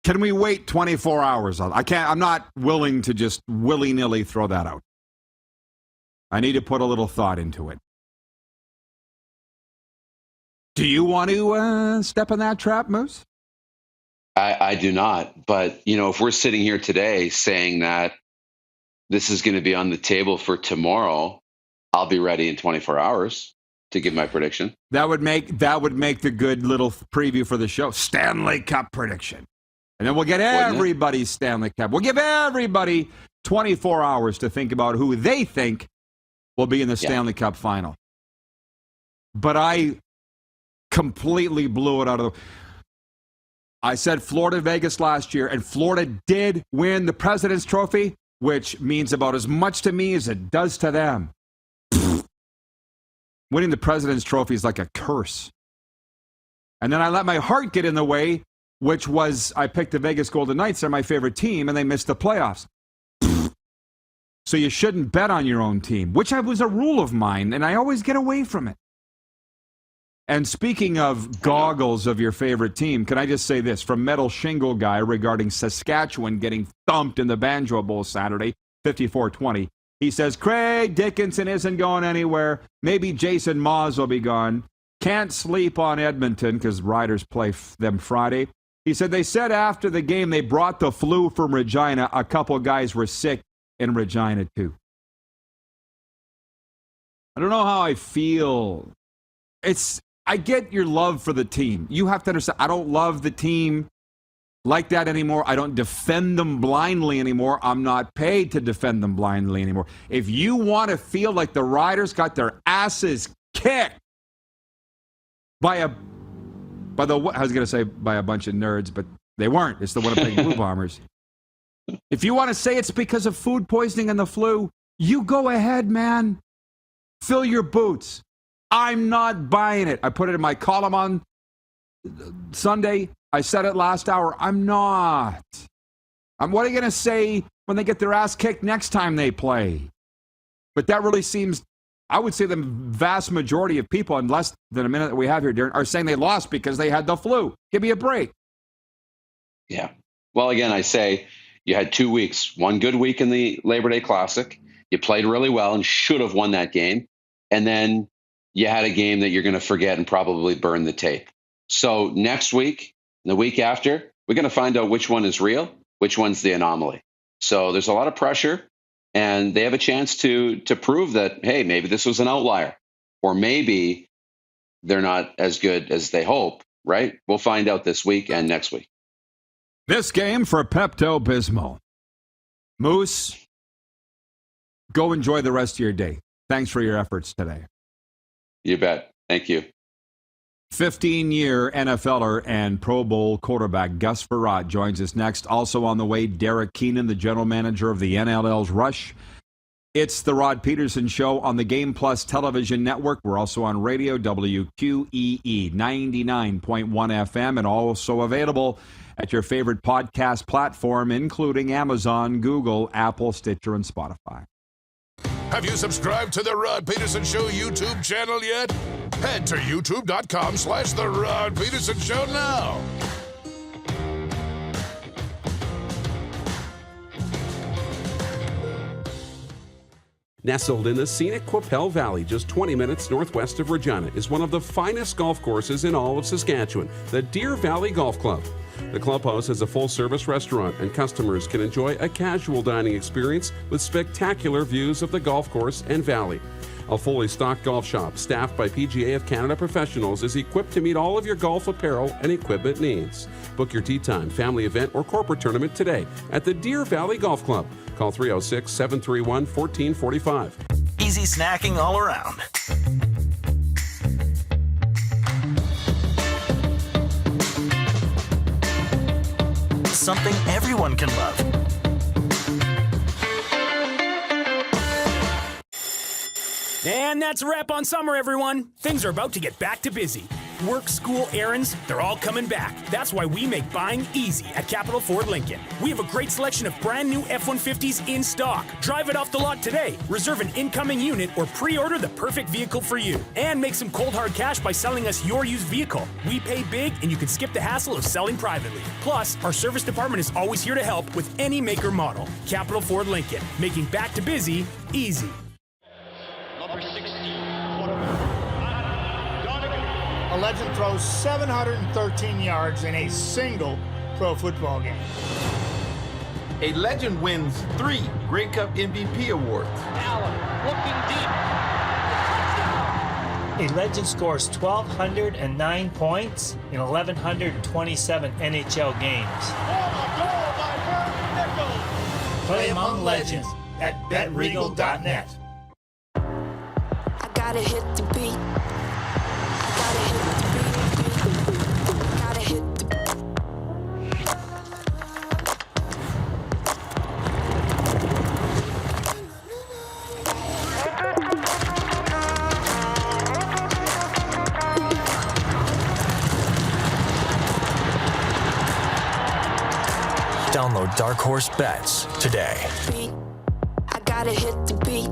Can we wait 24 hours? I'm not willing to just willy-nilly throw that out. I need to put a little thought into it. Do you want to step in that trap, Moose? I do not. But, if we're sitting here today saying that this is going to be on the table for tomorrow, I'll be ready in 24 hours to give my prediction. That would make the good little preview for the show. Stanley Cup prediction. And then we'll get everybody's Stanley Cup. We'll give everybody 24 hours to think about who they think will be in the Stanley Cup final. But I completely blew it out of the... I said Florida-Vegas last year, and Florida did win the President's Trophy, which means about as much to me as it does to them. Winning the President's Trophy is like a curse. And then I let my heart get in the way, which was I picked the Vegas Golden Knights. They're my favorite team, and they missed the playoffs. So you shouldn't bet on your own team, which was a rule of mine, and I always get away from it. And speaking of goggles of your favorite team, can I just say this from Metal Shingle Guy regarding Saskatchewan getting thumped in the Banjo Bowl Saturday, 54-20. He says, Craig Dickinson isn't going anywhere. Maybe Jason Maas will be gone. Can't sleep on Edmonton because Riders play them Friday. He said they said after the game they brought the flu from Regina. A couple guys were sick in Regina too. I don't know how I feel. I get your love for the team. You have to understand, I don't love the team like that anymore. I don't defend them blindly anymore. I'm not paid to defend them blindly anymore. If you want to feel like the Riders got their asses kicked by a bunch of nerds, but they weren't. It's the Winnipeg Blue Bombers. If you want to say it's because of food poisoning and the flu, you go ahead, man. Fill your boots. I'm not buying it. I put it in my column on Sunday. I said it last hour. I'm not. What are you going to say when they get their ass kicked next time they play? But that really seems, I would say the vast majority of people, in less than a minute that we have here, Darren, are saying they lost because they had the flu. Give me a break. Yeah. Well, again, I say you had 2 weeks. One good week in the Labor Day Classic. You played really well and should have won that game. And then you had a game that you're going to forget and probably burn the tape. So next week, the week after, we're going to find out which one is real, which one's the anomaly. So there's a lot of pressure, and they have a chance to prove that, hey, maybe this was an outlier, or maybe they're not as good as they hope, right? We'll find out this week and next week. This game for Pepto-Bismol. Moose, go enjoy the rest of your day. Thanks for your efforts today. You bet. Thank you. 15-year NFLer and Pro Bowl quarterback Gus Frerotte joins us next. Also on the way, Derek Keenan, the general manager of the NLL's Rush. It's the Rod Pedersen Show on the Game Plus television network. We're also on radio, WQEE 99.1 FM, and also available at your favorite podcast platform, including Amazon, Google, Apple, Stitcher, and Spotify. Have you subscribed to the Rod Pedersen Show YouTube channel yet? Head to youtube.com/The Rod Pedersen Show now. Nestled in the scenic Qu'Appelle Valley, just 20 minutes northwest of Regina, is one of the finest golf courses in all of Saskatchewan, the Deer Valley Golf Club. The clubhouse has a full-service restaurant, and customers can enjoy a casual dining experience with spectacular views of the golf course and valley. A fully stocked golf shop staffed by PGA of Canada professionals is equipped to meet all of your golf apparel and equipment needs. Book your tee time, family event, or corporate tournament today at the Deer Valley Golf Club. Call 306-731-1445. Easy snacking all around. Something everyone can love. And that's a wrap on summer, everyone. Things are about to get back to busy. Work, school, errands, they're all coming back. That's why we make buying easy at Capital Ford Lincoln. We have a great selection of brand new F-150s in stock. Drive it off the lot today. Reserve an incoming unit or pre-order the perfect vehicle for you. And make some cold hard cash by selling us your used vehicle. We pay big and you can skip the hassle of selling privately. Plus, our service department is always here to help with any make or model. Capital Ford Lincoln, making back to busy easy. Number 16. A legend throws 713 yards in a single pro football game. A legend wins 3 Grey Cup MVP awards. Allen looking deep. A legend scores 1,209 points in 1,127 NHL games. Play among legends at betregal.net. I gotta hit the beat. Download Dark Horse Bets today. I gotta hit the beat.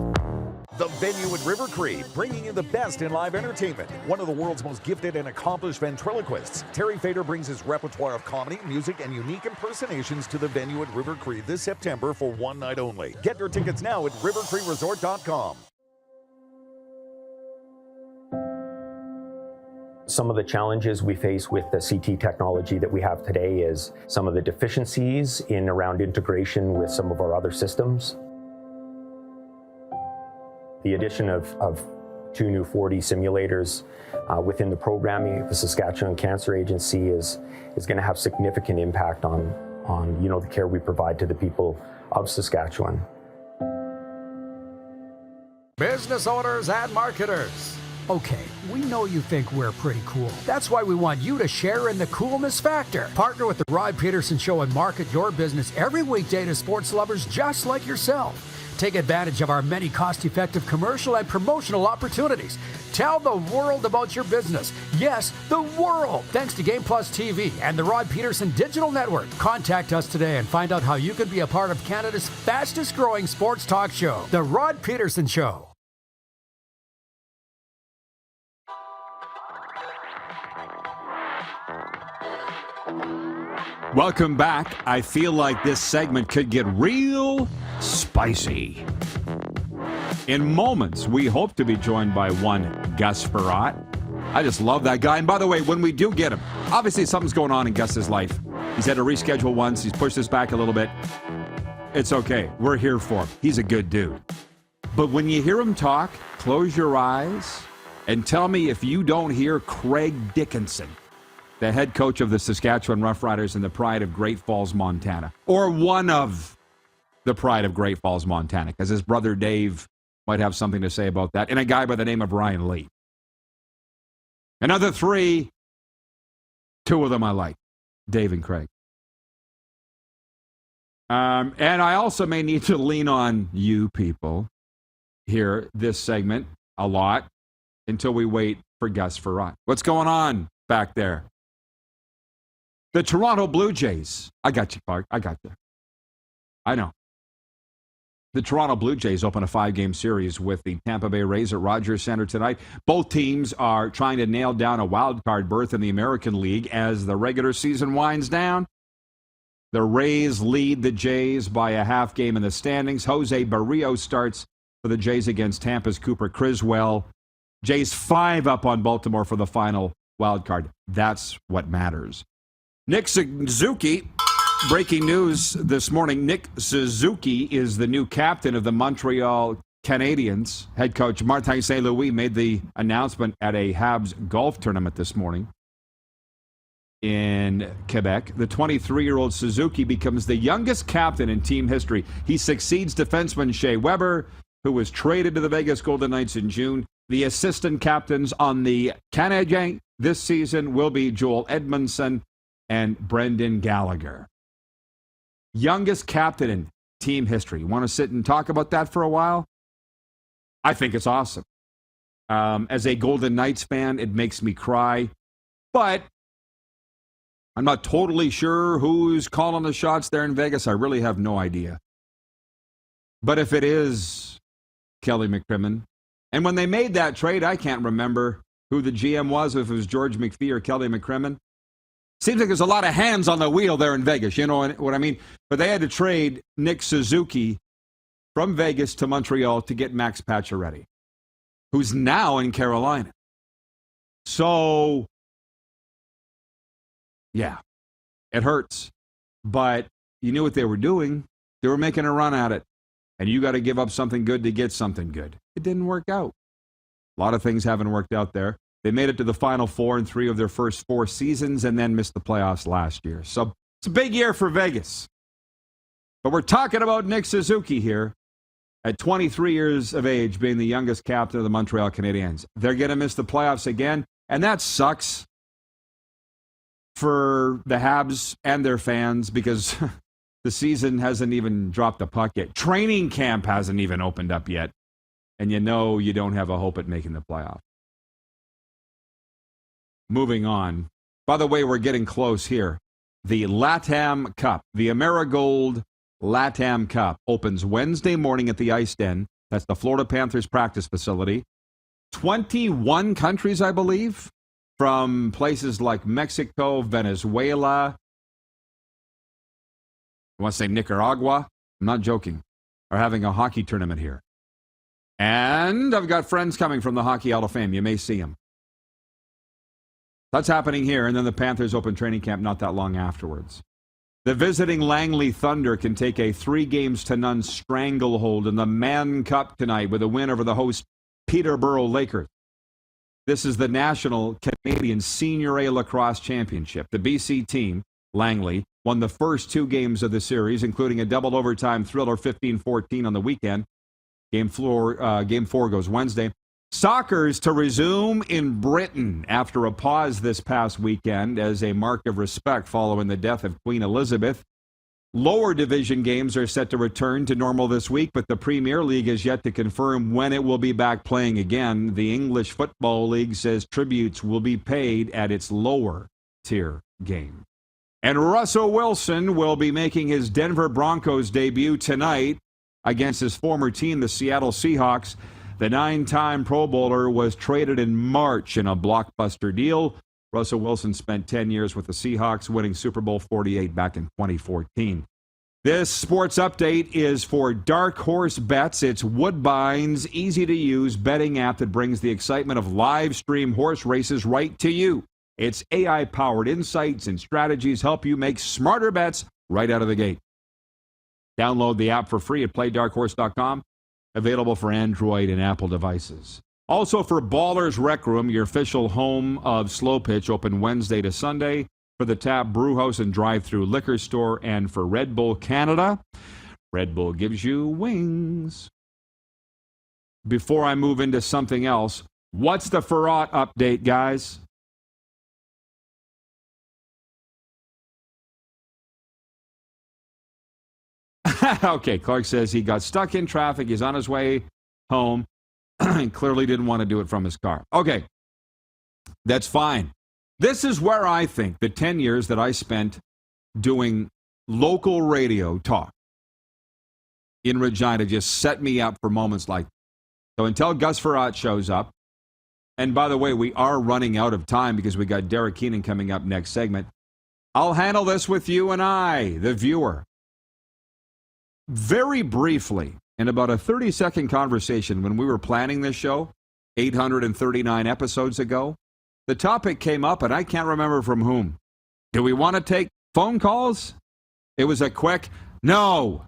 The Venue at River Cree, bringing you the best in live entertainment. One of the world's most gifted and accomplished ventriloquists, Terry Fader brings his repertoire of comedy, music, and unique impersonations to the Venue at River Cree this September for one night only. Get your tickets now at rivercreeresort.com. Some of the challenges we face with the CT technology that we have today is some of the deficiencies in around integration with some of our other systems. The addition of 2 new 4D simulators within the programming of the Saskatchewan Cancer Agency is going to have significant impact on the care we provide to the people of Saskatchewan. Business owners and marketers. Okay, we know you think we're pretty cool. That's why we want you to share in the coolness factor. Partner with the Rod Pedersen Show and market your business every weekday to sports lovers just like yourself. Take advantage of our many cost-effective commercial and promotional opportunities. Tell the world about your business. Yes, the world. Thanks to Game Plus TV and the Rod Pedersen Digital Network. Contact us today and find out how you can be a part of Canada's fastest-growing sports talk show, The Rod Pedersen Show. Welcome back. I feel like this segment could get real spicy. In moments, we hope to be joined by one Gus Frerotte. I just love that guy. And by the way, when we do get him, obviously something's going on in Gus's life. He's had to reschedule once. He's pushed this back a little bit. It's okay. We're here for him. He's a good dude. But when you hear him talk, close your eyes and tell me if you don't hear Craig Dickinson, the head coach of the Saskatchewan Roughriders and the pride of Great Falls, Montana. Or one of the pride of Great Falls, Montana, because his brother Dave might have something to say about that. And a guy by the name of Ryan Lee. Another 3, 2 of them I like, Dave and Craig. And I also may need to lean on you people here, this segment, a lot, until we wait for Gus Frerotte. What's going on back there? The Toronto Blue Jays. I got you, Clark. I got you. I know. The Toronto Blue Jays open a 5-game series with the Tampa Bay Rays at Rogers Center tonight. Both teams are trying to nail down a wild card berth in the American League as the regular season winds down. The Rays lead the Jays by a half game in the standings. Jose Barrios starts for the Jays against Tampa's Cooper Criswell. Jays 5 up on Baltimore for the final wild card. That's what matters. Nick Suzuki, breaking news this morning. Nick Suzuki is the new captain of the Montreal Canadiens. Head coach Martin St. Louis made the announcement at a Habs golf tournament this morning in Quebec. The 23-year-old Suzuki becomes the youngest captain in team history. He succeeds defenseman Shea Weber, who was traded to the Vegas Golden Knights in June. The assistant captains on the Canadiens this season will be Joel Edmondson and Brendan Gallagher. Youngest captain in team history. You want to sit and talk about that for a while? I think it's awesome. As a Golden Knights fan, it makes me cry But I'm not totally sure who's calling the shots there in Vegas. I really have no idea. But if it is Kelly McCrimmon, and when they made that trade, I can't remember who the GM was, if it was George McPhee or Kelly McCrimmon. Seems like there's a lot of hands on the wheel there in Vegas, you know what I mean? But they had to trade Nick Suzuki from Vegas to Montreal to get Max Pacioretty, who's now in Carolina. So, yeah, it hurts. But you knew what they were doing. They were making a run at it. And you got to give up something good to get something good. It didn't work out. A lot of things haven't worked out there. They made it to the Final Four in 3 of their first 4 seasons and then missed the playoffs last year. So it's a big year for Vegas. But we're talking about Nick Suzuki here at 23 years of age, being the youngest captain of the Montreal Canadiens. They're going to miss the playoffs again, and that sucks for the Habs and their fans because the season hasn't even dropped the puck yet. Training camp hasn't even opened up yet. And you know you don't have a hope at making the playoff. Moving on. By the way, we're getting close here. The LATAM Cup, the Amerigold LATAM Cup, opens Wednesday morning at the Ice Den. That's the Florida Panthers practice facility. 21 countries, I believe, from places like Mexico, Venezuela, I want to say Nicaragua. I'm not joking. Are having a hockey tournament here. And I've got friends coming from the Hockey Hall of Fame. You may see them. That's happening here, and then the Panthers open training camp not that long afterwards. The visiting Langley Thunder can take a 3-0 stranglehold in the Mann Cup tonight with a win over the host Peterborough Lakers. This is the National Canadian Senior A Lacrosse Championship. The BC team, Langley, won the first 2 games of the series, including a double overtime thriller 15-14 on the weekend. Game 4 goes Wednesday. Soccer's to resume in Britain after a pause this past weekend as a mark of respect following the death of Queen Elizabeth. Lower division games are set to return to normal this week, but the Premier League is yet to confirm when it will be back playing again. The English Football League says tributes will be paid at its lower tier game. And Russell Wilson will be making his Denver Broncos debut tonight against his former team, the Seattle Seahawks. The 9-time Pro Bowler was traded in March in a blockbuster deal. Russell Wilson spent 10 years with the Seahawks, winning Super Bowl 48 back in 2014. This sports update is for Dark Horse Bets. It's Woodbine's easy-to-use betting app that brings the excitement of live stream horse races right to you. Its AI-powered insights and strategies help you make smarter bets right out of the gate. Download the app for free at playdarkhorse.com. Available for Android and Apple devices. Also for Ballers Rec Room, your official home of Slow Pitch, open Wednesday to Sunday. For the Tap Brewhouse and Drive-Thru Liquor Store, and for Red Bull Canada, Red Bull gives you wings. Before I move into something else, what's the Frerotte update, guys? Okay, Clark says he got stuck in traffic. He's on his way home and clearly didn't want to do it from his car. Okay, that's fine. This is where I think the 10 years that I spent doing local radio talk in Regina just set me up for moments like that. So until Gus Frerotte shows up, and by the way, we are running out of time because we got Derek Keenan coming up next segment, I'll handle this with you and I, the viewer. Very briefly, in about a 30-second conversation when we were planning this show, 839 episodes ago, the topic came up, and I can't remember from whom. Do we want to take phone calls? It was a quick, no.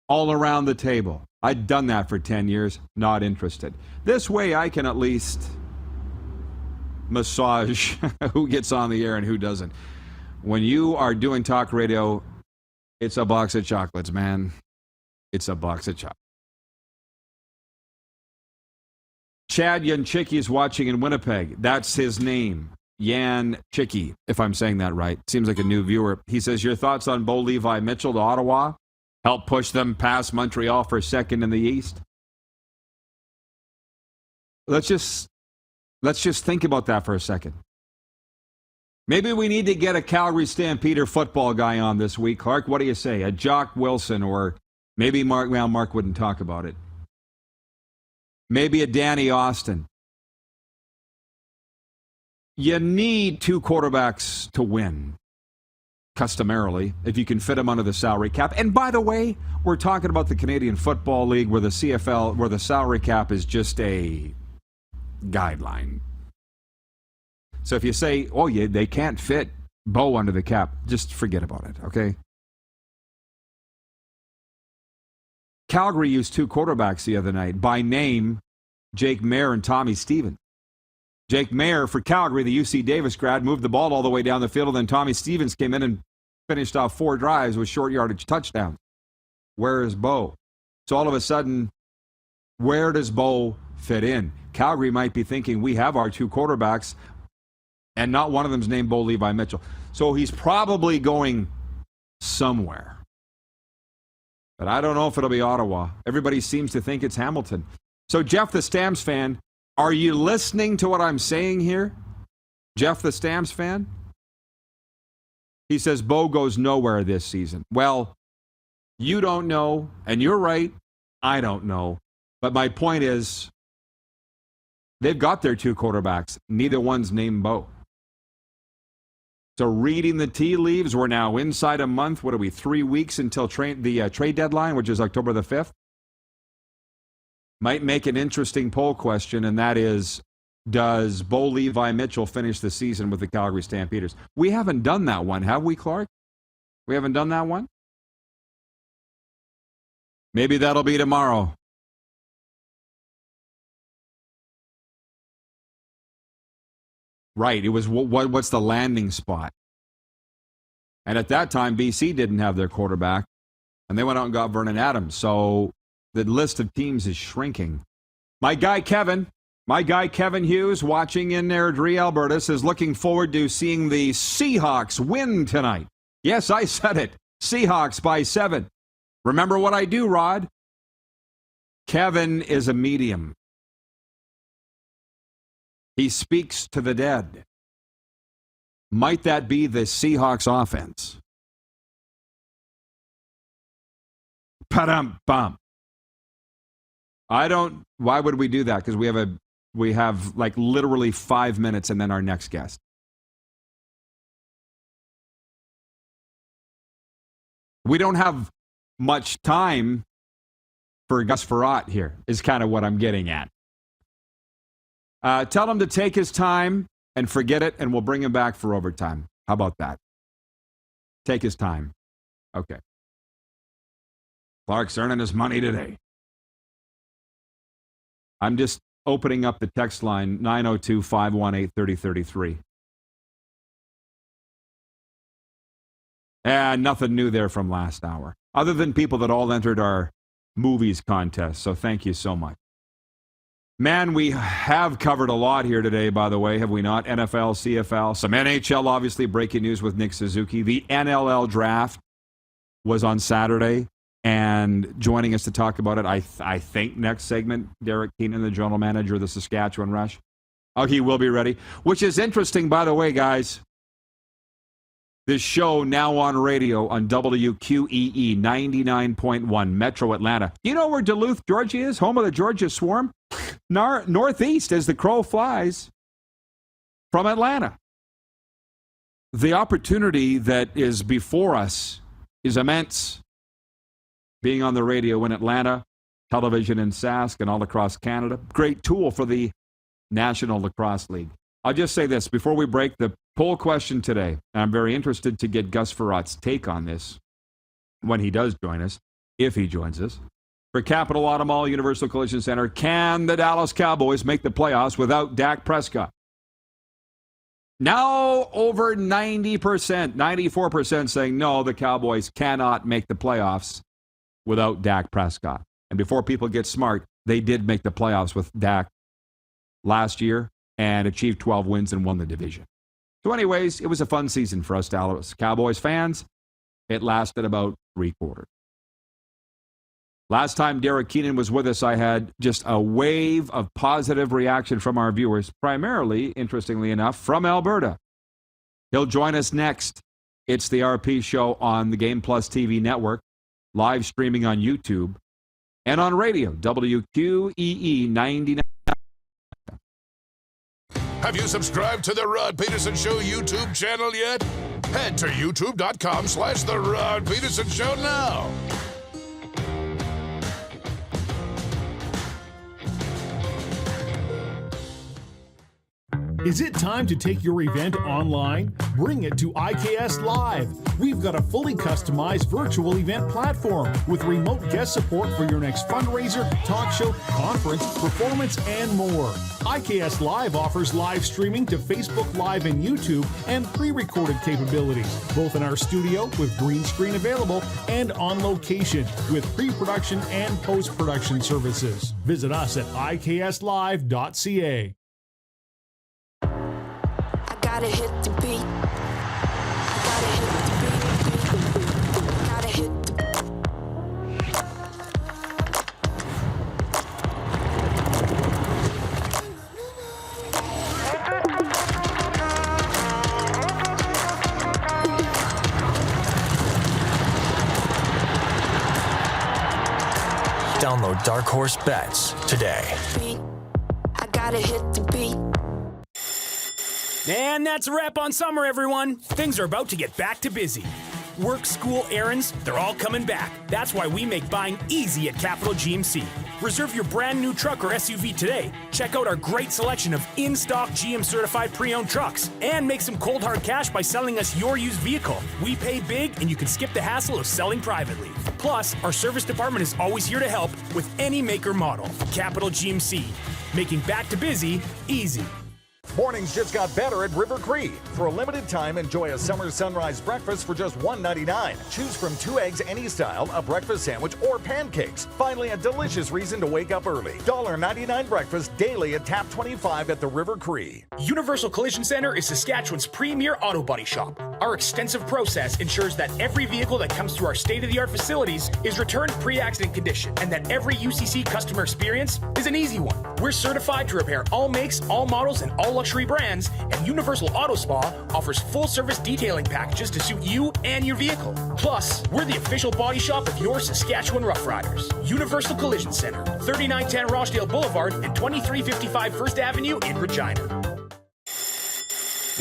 All around the table. I'd done that for 10 years, not interested. This way I can at least massage who gets on the air and who doesn't. When you are doing talk radio, it's a box of chocolates, man. It's a box of chocolates. Chad Yanchicki is watching in Winnipeg. That's his name. Yan Chicky, if I'm saying that right. Seems like a new viewer. He says, your thoughts on Bo Levi Mitchell to Ottawa? Help push them past Montreal for second in the East? Let's just think about that for a second. Maybe we need to get a Calgary Stampeder football guy on this week. Clark, what do you say? A Jock Wilson, or maybe Mark. Well, Mark wouldn't talk about it. Maybe a Danny Austin. You need 2 quarterbacks to win, customarily, if you can fit them under the salary cap. And by the way, we're talking about the Canadian Football League, where the CFL, where the salary cap is just a guideline. So if you say, oh, yeah, they can't fit Bo under the cap, just forget about it, okay? Calgary used 2 quarterbacks the other night. By name, Jake Mayer and Tommy Stevens. Jake Mayer for Calgary, the UC Davis grad, moved the ball all the way down the field, and then Tommy Stevens came in and finished off 4 drives with short yardage touchdowns. Where is Bo? So all of a sudden, where does Bo fit in? Calgary might be thinking, we have our 2 quarterbacks, and not one of them's named Bo Levi Mitchell. So he's probably going somewhere. But I don't know if it'll be Ottawa. Everybody seems to think it's Hamilton. So Jeff the Stamps fan, are you listening to what I'm saying here? Jeff the Stamps fan? He says Bo goes nowhere this season. Well, you don't know, and you're right. I don't know. But my point is, they've got their 2 quarterbacks. Neither one's named Bo. So reading the tea leaves, we're now inside a month. What are we, 3 weeks until the trade deadline, which is October the 5th? Might make an interesting poll question, and that is, does Bo Levi Mitchell finish the season with the Calgary Stampeders? We haven't done that one, have we, Clark? We haven't done that one? Maybe that'll be tomorrow. Right, it was what's the landing spot? And at that time, BC didn't have their quarterback, and they went out and got Vernon Adams. So the list of teams is shrinking. My guy Kevin Hughes, watching in Airdrie, Alberta, says looking forward to seeing the Seahawks win tonight. Yes, I said it. Seahawks by 7. Remember what I do, Rod? Kevin is a medium. He speaks to the dead. Might that be the Seahawks offense? Pa-dum-bum. Why would we do that? Because we have like literally 5 minutes and then our next guest. We don't have much time for Gus Frerotte here, is kind of what I'm getting at. Tell him to take his time and forget it, and we'll bring him back for overtime. How about that? Take his time. Okay. Clark's earning his money today. I'm just opening up the text line, 902-518-3033. And nothing new there from last hour, other than people that all entered our movies contest. So thank you so much. Man, we have covered a lot here today, by the way, have we not? NFL, CFL, some NHL, obviously, breaking news with Nick Suzuki. The NLL draft was on Saturday, and joining us to talk about it, I think next segment, Derek Keenan, the general manager of the Saskatchewan Rush. Oh, he will be ready, which is interesting, by the way, guys. This show now on radio on WQEE 99.1 Metro Atlanta. You know where Duluth, Georgia is? Home of the Georgia Swarm? Northeast as the crow flies from Atlanta. The opportunity that is before us is immense. Being on the radio in Atlanta, television in Sask, and all across Canada. Great tool for the National Lacrosse League. I'll just say this before we break the poll question today. I'm very interested to get Gus Ferrotte's take on this when he does join us, if he joins us. For Capital Auto Mall, Universal Collision Center, can the Dallas Cowboys make the playoffs without Dak Prescott? Now over 90%, 94% saying no, the Cowboys cannot make the playoffs without Dak Prescott. And before people get smart, they did make the playoffs with Dak last year and achieved 12 wins and won the division. So anyways, it was a fun season for us Dallas Cowboys fans. It lasted about 3 quarters. Last time Derek Keenan was with us, I had just a wave of positive reaction from our viewers, primarily, interestingly enough, from Alberta. He'll join us next. It's the RP Show on the Game Plus TV network, live streaming on YouTube, and on radio, WQEE 99. Have you subscribed to the Rod Pedersen Show YouTube channel yet? Head to youtube.com/The Rod Pedersen Show now. Is it time to take your event online? Bring it to IKS Live. We've got a fully customized virtual event platform with remote guest support for your next fundraiser, talk show, conference, performance, and more. IKS Live offers live streaming to Facebook Live and YouTube and pre-recorded capabilities, both in our studio with green screen available and on location with pre-production and post-production services. Visit us at ikslive.ca. Gotta hit the beat. Gotta hit the beat. Gotta hit the Download Dark Horse Bets today. I gotta hit the beat. And that's a wrap on summer, everyone. Things are about to get back to busy. Work, school, errands, they're all coming back. That's why we make buying easy at Capital GMC. Reserve your brand new truck or SUV today. Check out our great selection of in-stock GM certified pre-owned trucks and make some cold hard cash by selling us your used vehicle. We pay big and you can skip the hassle of selling privately. Plus, our service department is always here to help with any make or model. Capital GMC, making back to busy easy. Mornings just got better at River Cree. For a limited time, enjoy a summer sunrise breakfast for just $1.99. Choose from 2 eggs any style, a breakfast sandwich, or pancakes. Finally, a delicious reason to wake up early. $1.99 breakfast daily at Tap 25 at the River Cree. Universal Collision Center is Saskatchewan's premier auto body shop. Our extensive process ensures that every vehicle that comes through our state-of-the-art facilities is returned pre-accident condition and that every UCC customer experience is an easy one. We're certified to repair all makes, all models, and all luxury brands, and Universal Auto Spa offers full-service detailing packages to suit you and your vehicle. Plus, we're the official body shop of your Saskatchewan Rough Riders. Universal Collision Center, 3910 Rochdale Boulevard and 2355 First Avenue in Regina.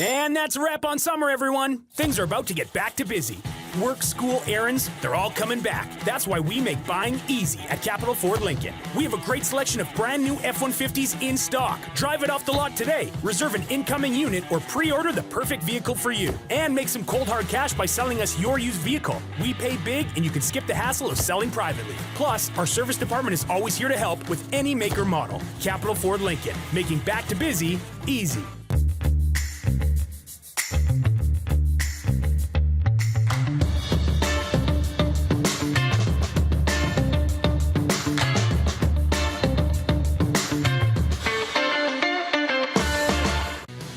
And that's a wrap on summer, everyone. Things are about to get back to busy. Work, school, errands, they're all coming back. That's why we make buying easy at Capital Ford Lincoln. We have a great selection of brand new F-150s in stock. Drive it off the lot today. Reserve an incoming unit or pre-order the perfect vehicle for you. And make some cold hard cash by selling us your used vehicle. We pay big and you can skip the hassle of selling privately. Plus, our service department is always here to help with any make or model. Capital Ford Lincoln, making back to busy easy.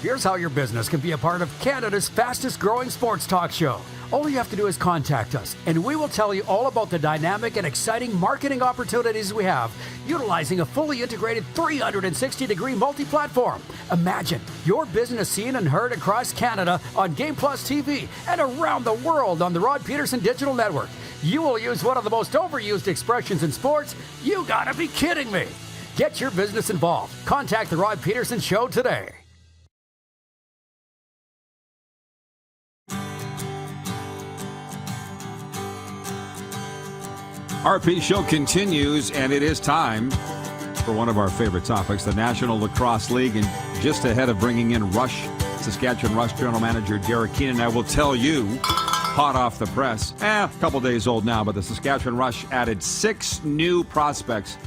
Here's how your business can be a part of Canada's fastest growing sports talk show. All you have to do is contact us, and we will tell you all about the dynamic and exciting marketing opportunities we have, utilizing a fully integrated 360-degree multi-platform. Imagine your business seen and heard across Canada on Game Plus TV and around the world on the Rod Pedersen Digital Network. You will use one of the most overused expressions in sports. You gotta be kidding me. Get your business involved. Contact the Rod Pedersen Show today. RP Show continues, and it is time for one of our favorite topics, the National Lacrosse League. And just ahead of bringing in Saskatchewan Rush General Manager Derek Keenan, I will tell you, hot off the press, a couple days old now, but the Saskatchewan Rush added 6 new prospects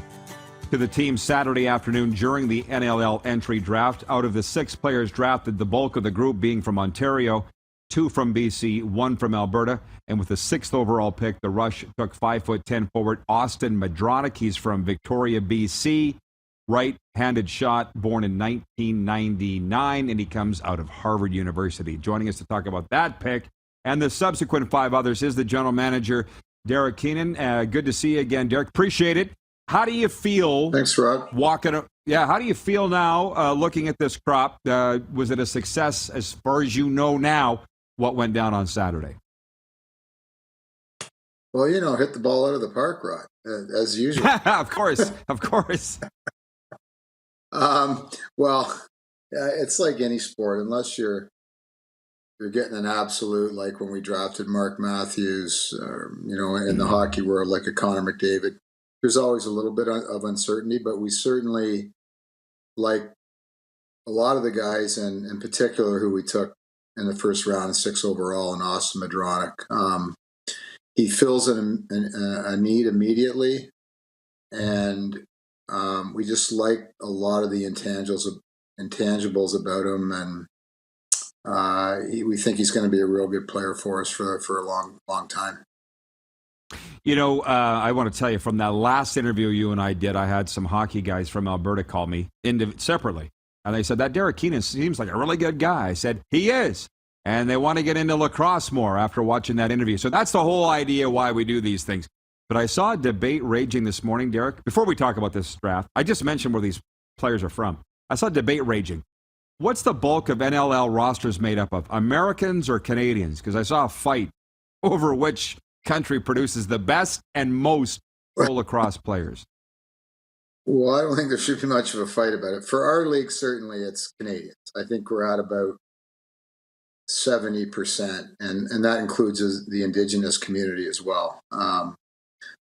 to the team Saturday afternoon during the NLL entry draft. Out of the 6 players drafted, the bulk of the group being from Ontario, 2 from BC, 1 from Alberta. And with the 6th overall pick, the Rush took 5'10" forward Austin Madronic. He's from Victoria, BC. Right-handed shot, born in 1999, and he comes out of Harvard University. Joining us to talk about that pick and the subsequent 5 others is the general manager, Derek Keenan. Good to see you again, Derek. Appreciate it. How do you feel? Thanks, Rod. Yeah, how do you feel now looking at this crop? Was it a success as far as you know now what went down on Saturday? Well, hit the ball out of the park, Rod, as usual. Of course. Well, it's like any sport, unless you're getting an absolute, like when we drafted Mark Matthews, in the hockey world, like a Connor McDavid. There's always a little bit of uncertainty, but we certainly, like a lot of the guys, and in particular who we took in the first round, 6 overall, and Austin Madronic. He fills a need immediately, and we just like a lot of the intangibles about him, and we think he's going to be a real good player for us for a long time. I want to tell you, from that last interview you and I did, I had some hockey guys from Alberta call me separately, and they said that Derek Keenan seems like a really good guy. I said, he is. And they want to get into lacrosse more after watching that interview. So that's the whole idea why we do these things. But I saw a debate raging this morning, Derek. Before we talk about this draft, I just mentioned where these players are from. I saw a debate raging. What's the bulk of NLL rosters made up of, Americans or Canadians? Because I saw a fight over which country produces the best and most pro lacrosse players. Well, I don't think there should be much of a fight about it. For our league, certainly it's Canadians. I think we're at about 70%, and that includes the Indigenous community as well.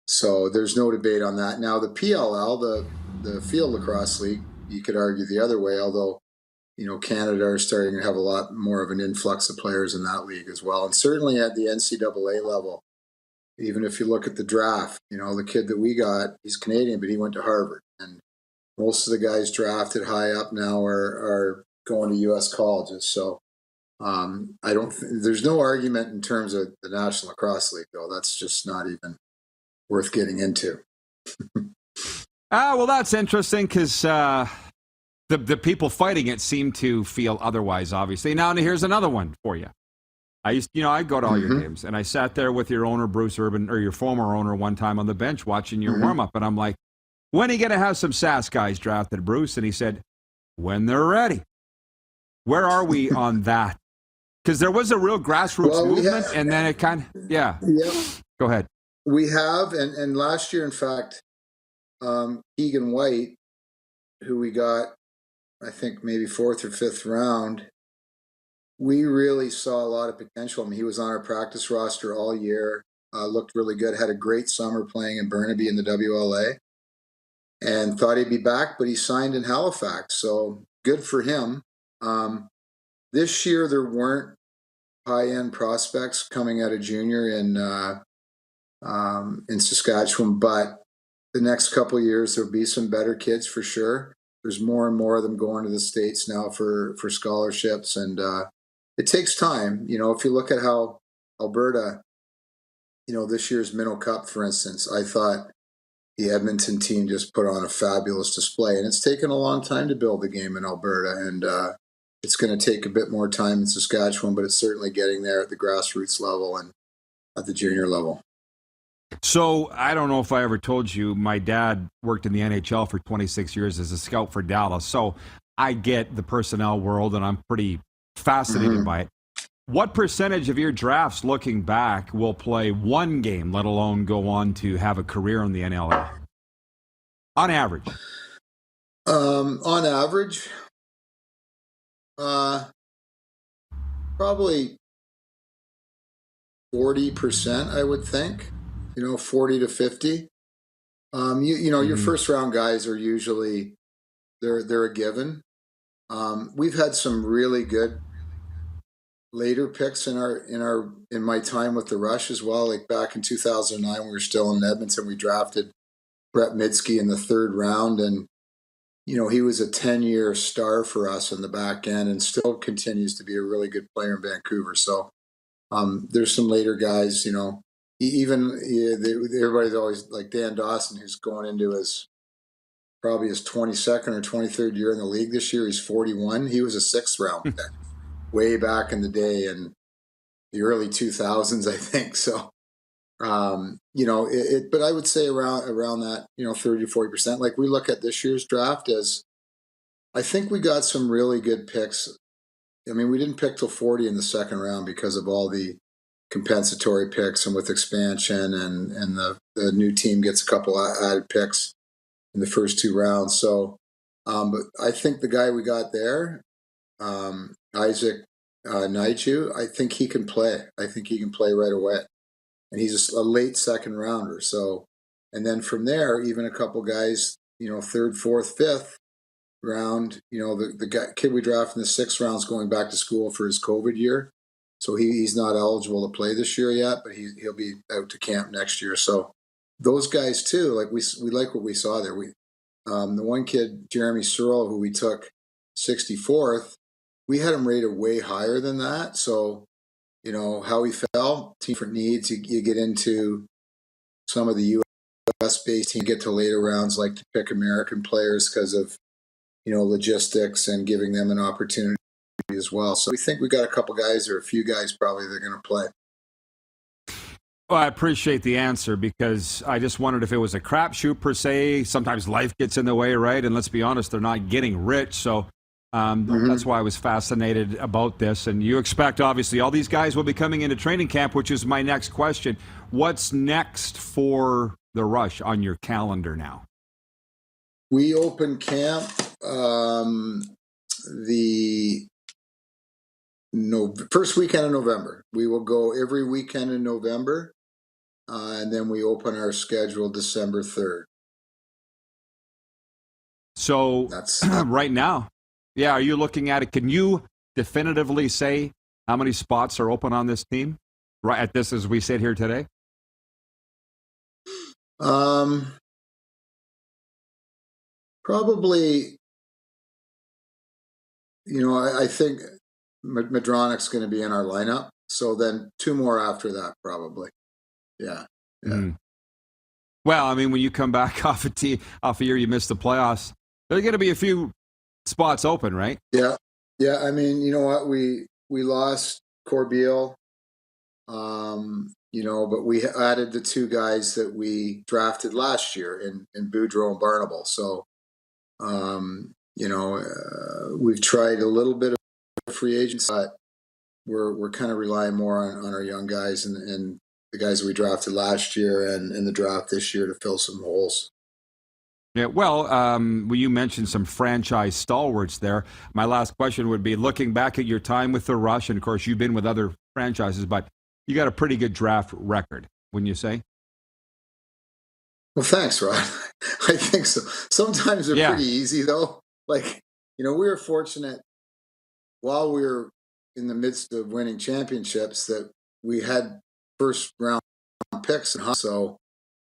So there's no debate on that. Now, the PLL, the Field Lacrosse League, you could argue the other way, although, Canada are starting to have a lot more of an influx of players in that league as well. And certainly at the NCAA level, even if you look at the draft, the kid that we got, he's Canadian, but he went to Harvard. And most of the guys drafted high up now are going to U.S. colleges. So there's no argument in terms of the National Lacrosse League, though. That's just not even worth getting into. Well, that's interesting because the people fighting it seem to feel otherwise, obviously. Now, here's another one for you. I'd go to all your games, and I sat there with your owner, Bruce Urban, or your former owner, one time on the bench watching your warm-up, and I'm like, when are you going to have some Sask guys drafted, Bruce? And he said, when they're ready. Where are we on that? Because there was a real grassroots movement, and then it kind of, yeah. Yep. Go ahead. We have, and last year, in fact, Keegan White, who we got, I think, maybe 4th or 5th round, we really saw a lot of potential. I mean, he was on our practice roster all year, looked really good, had a great summer playing in Burnaby in the WLA, and thought he'd be back, but he signed in Halifax, so good for him. This year, there weren't high-end prospects coming out of junior in Saskatchewan, but the next couple of years, there'll be some better kids for sure. There's more and more of them going to the States now for scholarships, and it takes time. If you look at how Alberta, this year's Minnow Cup, for instance, I thought the Edmonton team just put on a fabulous display, and it's taken a long time to build the game in Alberta, and it's going to take a bit more time in Saskatchewan, but it's certainly getting there at the grassroots level and at the junior level. So I don't know if I ever told you, my dad worked in the NHL for 26 years as a scout for Dallas. So I get the personnel world, and I'm pretty fascinated by it. What percentage of your drafts, looking back, will play one game, let alone go on to have a career in the NLL? On average. On average, probably 40%, I would think. 40 to 50. Your first round guys are usually they're a given. We've had some really good later picks in my time with the Rush as well. Like back in 2009, we were still in Edmonton. We drafted Brett Midsky in the 3rd round, and he was a 10-year star for us in the back end, and still continues to be a really good player in Vancouver. So there's some later guys. Everybody's always like Dan Dawson, who's going into probably his 22nd or 23rd year in the league this year. He's 41. He was a 6th round pick way back in the day in the early 2000s, I think. So, but I would say around that, 30 to 40%. Like we look at this year's draft as I think we got some really good picks. I mean, we didn't pick till 40 in the second round because of all the compensatory picks, and with expansion and the new team gets a couple added picks in the first 2 rounds. So, but I think the guy we got there, Isaac Naichu, I think he can play. I think he can play right away. And he's a late second rounder. So, and then from there, even a couple guys, 3rd, 4th, 5th round, the kid we drafted in the 6th round is going back to school for his COVID year. So he's not eligible to play this year yet, but he'll be out to camp next year. So those guys too, like we like what we saw there. The one kid, Jeremy Searle, who we took 64th, we had him rated way higher than that. So, how he fell, different needs. You get into some of the U.S.-based teams, get to later rounds, like to pick American players because of, logistics and giving them an opportunity as well. So we think we got a couple guys, or a few guys probably, that are going to play. Well, I appreciate the answer, because I just wondered if it was a crapshoot per se. Sometimes life gets in the way, right? And let's be honest, they're not getting rich. So that's why I was fascinated about this. And you expect, obviously, all these guys will be coming into training camp, which is my next question. What's next for the Rush on your calendar now? We open camp the first weekend of November. We will go every weekend in November, and then we open our schedule December 3rd. So that's right now. Yeah, are you looking at it? Can you definitively say how many spots are open on this team right at this as we sit here today? Probably, I think Madronic's going to be in our lineup. So then 2 more after that, probably. Yeah. Well, I mean, when you come back off a year you missed the playoffs, there's going to be a few spots open, right? Yeah. I mean, you know what? We lost Corbeil, but we added the 2 guys that we drafted last year in Boudreau and Barnable. So, we've tried a little bit of free agents, but we're kind of relying more on our young guys and the guys that we drafted last year and in the draft this year to fill some holes. Yeah, well, you mentioned some franchise stalwarts there. My last question would be, looking back at your time with the Rush, and of course you've been with other franchises, but you got a pretty good draft record, wouldn't you say? Well, thanks, Rod. I think so. Sometimes they're pretty easy, though. Like, we were fortunate while we were in the midst of winning championships that we had first round picks. And so,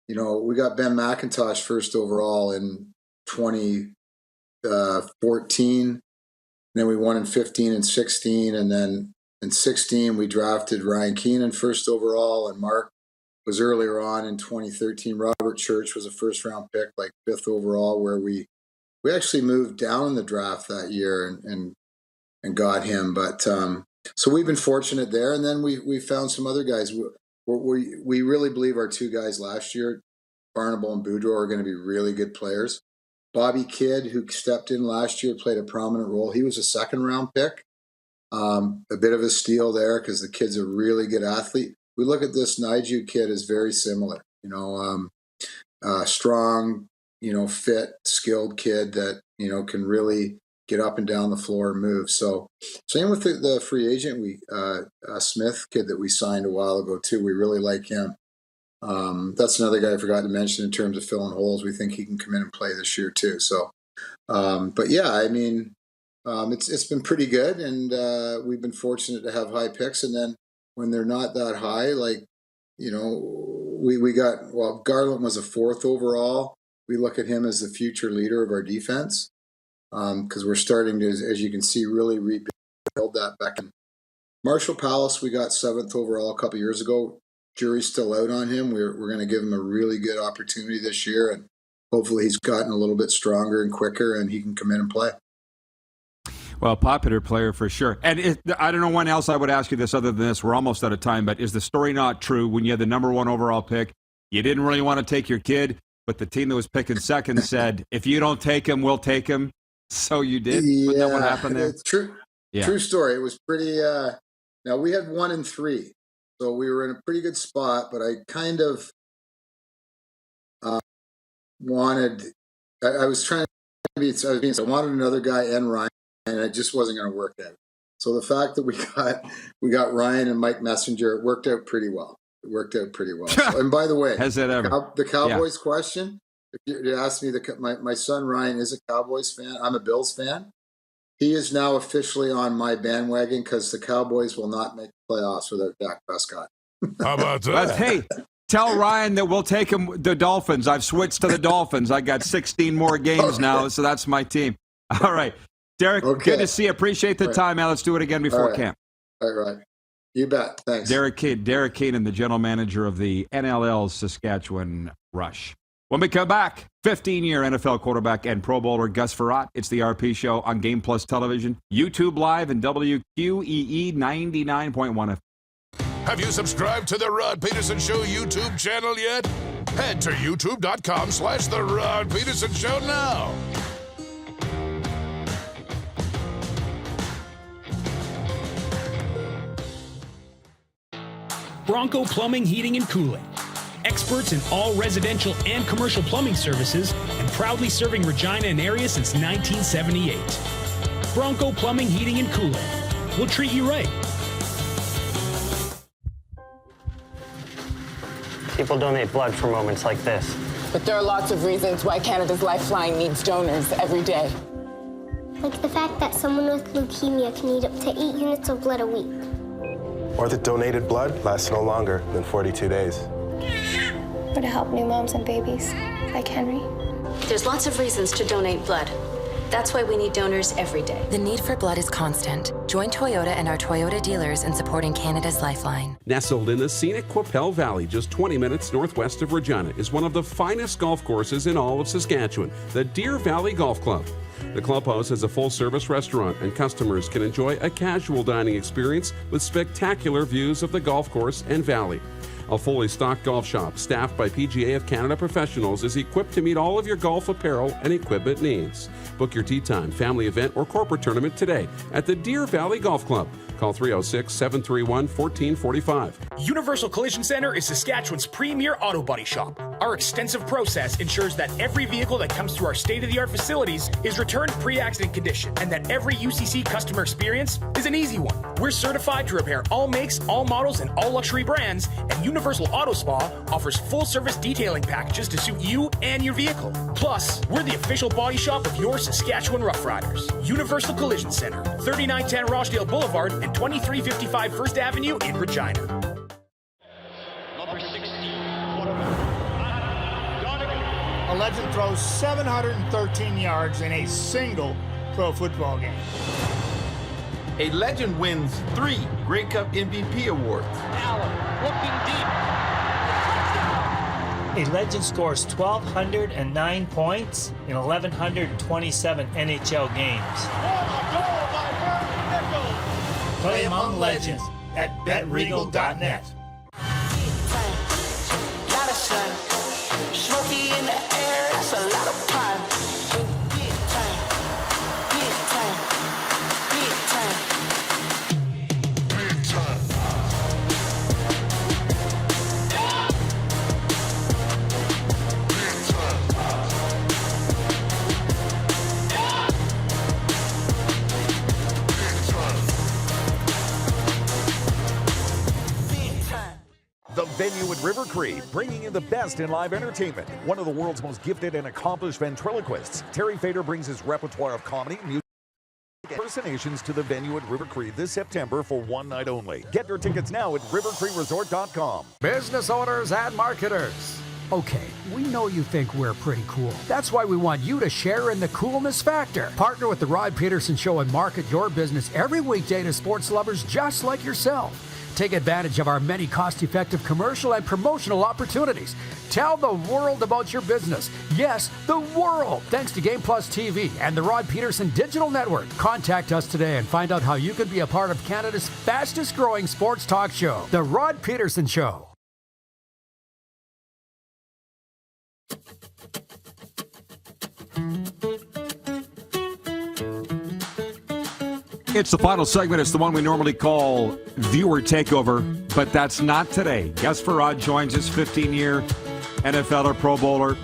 we got Ben McIntosh first overall in 2014. Then we won in 15 and 16. And then in 16, we drafted Ryan Keenan first overall. And Mark was earlier on in 2013. Robert Church was a first round pick, like 5th overall, where we actually moved down in the draft that year and got him. But so we've been fortunate there. And then we found some other guys. We really believe our 2 guys last year, Barnable and Boudreau, are going to be really good players. Bobby Kidd, who stepped in last year, played a prominent role. He was a 2nd round pick. A bit of a steal there because the kid's a really good athlete. We look at this Naiju kid as very similar, strong, fit, skilled kid that, can really get up and down the floor and move. So same with the free agent, Smith kid that we signed a while ago too. We really like him. That's another guy I forgot to mention in terms of filling holes. We think he can come in and play this year too. So, but yeah, I mean, it's been pretty good, and we've been fortunate to have high picks. And then when they're not that high, like, we got, Garland was a 4th overall. We look at him as the future leader of our defense because we're starting to, as you can see, really rebuild that back in. Marshall Palace, we got 7th overall a couple years ago. Jury's still out on him. We're going to give him a really good opportunity this year, and hopefully he's gotten a little bit stronger and quicker, and he can come in and play. Well, popular player for sure. And I don't know when else I would ask you this other than this. We're almost out of time, but is the story not true? When you had the number 1 overall pick, you didn't really want to take your kid, but the team that was picking second said, if you don't take him, we'll take him. So you did? Wasn't that what happened there? It's true. Yeah. True story. It was pretty. Now we had 1 and 3, so we were in a pretty good spot. But I kind of wanted. I was trying to be. I wanted another guy and Ryan, and it just wasn't going to work out. So the fact that we got Ryan and Mike Messenger, it worked out pretty well. So, and by the way, has that ever? The Cowboys question? If you ask me, my son Ryan is a Cowboys fan. I'm a Bills fan. He is now officially on my bandwagon because the Cowboys will not make the playoffs without Dak Prescott. How about that? Hey, tell Ryan that we'll take him the Dolphins. I've switched to the Dolphins. I got 16 more games now, so that's my team. All right. Derek, good to see you. Appreciate the time, man. Let's do it again before camp. All right. You bet. Thanks. Derek Keenan, the general manager of the NLL Saskatchewan Rush. When we come back, 15-year NFL quarterback and Pro Bowler Gus Frerotte. It's the RP Show on Game Plus Television, YouTube Live, and WQEE 99.1 FM. Have you subscribed to the Rod Pedersen Show YouTube channel yet? Head to youtube.com/The Rod Pedersen Show now. Bronco Plumbing, Heating, and Cooling. Experts in all residential and commercial plumbing services and proudly serving Regina and area since 1978. Bronco Plumbing, Heating, and Cooling. We'll treat you right. People donate blood for moments like this. But there are lots of reasons why Canada's Lifeline needs donors every day. Like the fact that someone with leukemia can need up to 8 units of blood a week. Or that donated blood lasts no longer than 42 days. Or to help new moms and babies, like Henry. There's lots of reasons to donate blood. That's why we need donors every day. The need for blood is constant. Join Toyota and our Toyota dealers in supporting Canada's Lifeline. Nestled in the scenic Qu'Appelle Valley, just 20 minutes northwest of Regina, is one of the finest golf courses in all of Saskatchewan, the Deer Valley Golf Club. The clubhouse has a full-service restaurant, and customers can enjoy a casual dining experience with spectacular views of the golf course and valley. A fully stocked golf shop, staffed by PGA of Canada professionals, is equipped to meet all of your golf apparel and equipment needs. Book your tee time, family event, or corporate tournament today at the Deer Valley Golf Club. Call 306-731-1445. Universal Collision Center is Saskatchewan's premier auto body shop. Our extensive process ensures that every vehicle that comes through our state-of-the-art facilities is returned pre-accident condition, and that every UCC customer experience is an easy one. We're certified to repair all makes, all models, and all luxury brands, and Universal Auto Spa offers full-service detailing packages to suit you and your vehicle. Plus, we're the official body shop of your Saskatchewan Rough Riders. Universal Collision Center, 3910 Rochdale Boulevard and 2355 First Avenue in Regina. Number 60, a legend throws 713 yards in a single pro football game. A legend wins 3 Grey Cup MVP awards. Allen looking deep. A legend scores 1,209 points in 1,127 NHL games. Play among legends at betregal.net. Lot of sun, smoky in the air, that's a lot of pine. Big time, big time, big time, big time. The Venue at River Cree, bringing you the best in live entertainment. One of the world's most gifted and accomplished ventriloquists, Terry Fader brings his repertoire of comedy, music, and impersonations to the Venue at River Cree this September for one night only. Get your tickets now at rivercreeresort.com. Business owners and marketers. Okay, we know you think we're pretty cool. That's why we want you to share in the coolness factor. Partner with the Rod Pedersen Show and market your business every weekday to sports lovers just like yourself. Take advantage of our many cost-effective commercial and promotional opportunities. Tell the world about your business. Yes, the world. Thanks to Game Plus TV and the Rod Pedersen Digital Network. Contact us today and find out how you can be a part of Canada's fastest-growing sports talk show, The Rod Pedersen Show. It's the final segment. It's the one we normally call Viewer Takeover, but that's not today. Gus Frerotte joins us, 15-year NFLer, Pro Bowler,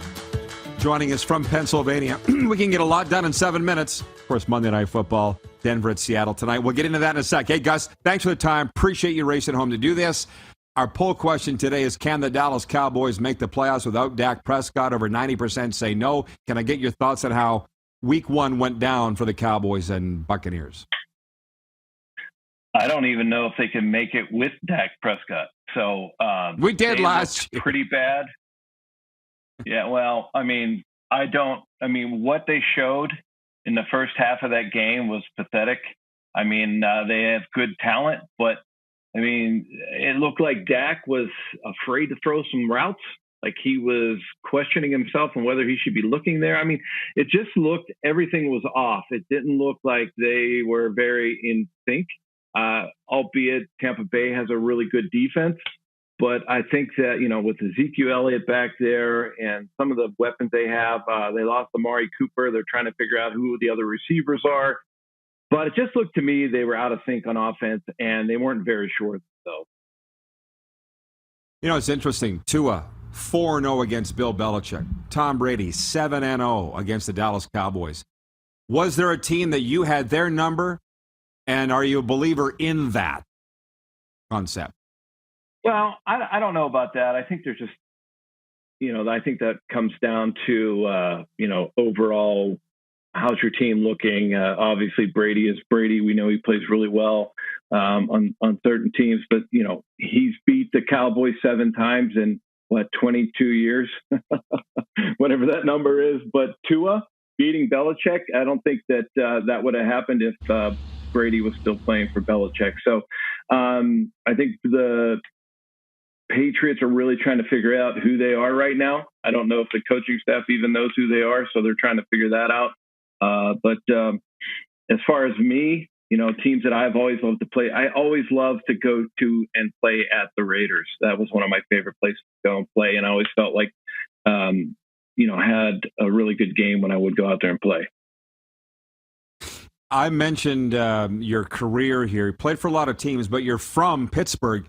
joining us from Pennsylvania. We can get a lot done in 7 minutes. Of course, Monday Night Football, Denver at Seattle tonight. We'll get into that in a sec. Hey, Gus, thanks for the time. Appreciate you racing home to do this. Our poll question today is, can the Dallas Cowboys make the playoffs without Dak Prescott? Over 90% say no. Can I get your thoughts on how Week 1 went down for the Cowboys and Buccaneers? I don't even know if they can make it with Dak Prescott. So we did last year. Pretty bad. Yeah, well, what they showed in the first half of that game was pathetic. They have good talent, but it looked like Dak was afraid to throw some routes. Like he was questioning himself on whether he should be looking there. It just looked, everything was off. It didn't look like they were very in sync, albeit Tampa Bay has a really good defense. But I think that, with Ezekiel Elliott back there and some of the weapons they have, they lost Amari Cooper. They're trying to figure out who the other receivers are. But it just looked to me they were out of sync on offense, and they weren't very sure, though. It's interesting. Tua, 4-0 against Bill Belichick. Tom Brady, 7-0 against the Dallas Cowboys. Was there a team that you had their number, and are you a believer in that concept? Well, I don't know about that. I think there's just, I think that comes down to, overall, how's your team looking? Obviously, Brady is Brady. We know he plays really well on certain teams, but, he's beat the Cowboys 7 times in, 22 years, whatever that number is. But Tua beating Belichick, I don't think that that would have happened if Brady was still playing for Belichick. So I think the Patriots are really trying to figure out who they are right now. I don't know if the coaching staff even knows who they are, so they're trying to figure that out. But as far as me, teams that I've always loved to play, I always loved to go to and play at the Raiders. That was one of my favorite places to go and play, and I always felt like, had a really good game when I would go out there and play. I mentioned your career here. You played for a lot of teams, but you're from Pittsburgh.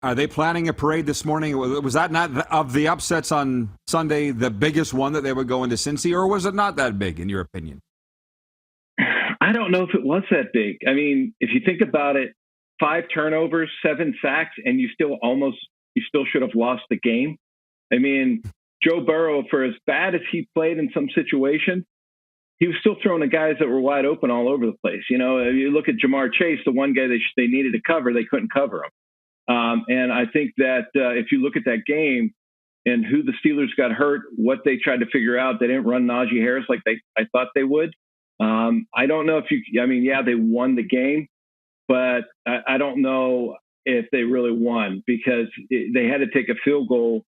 Are they planning a parade this morning? Was that not, of the upsets on Sunday, the biggest one that they would go into Cincy, or was it not that big, in your opinion? I don't know if it was that big. If you think about it, 5 turnovers, 7 sacks, and you still should have lost the game. Joe Burrow, for as bad as he played in some situations, he was still throwing the guys that were wide open all over the place. You look at Jamar Chase, the one guy they needed to cover, they couldn't cover him. And I think that if you look at that game and who the Steelers got hurt, what they tried to figure out, they didn't run Najee Harris like I thought they would. I don't know if they won the game, but I don't know if they really won because they had to take a field goal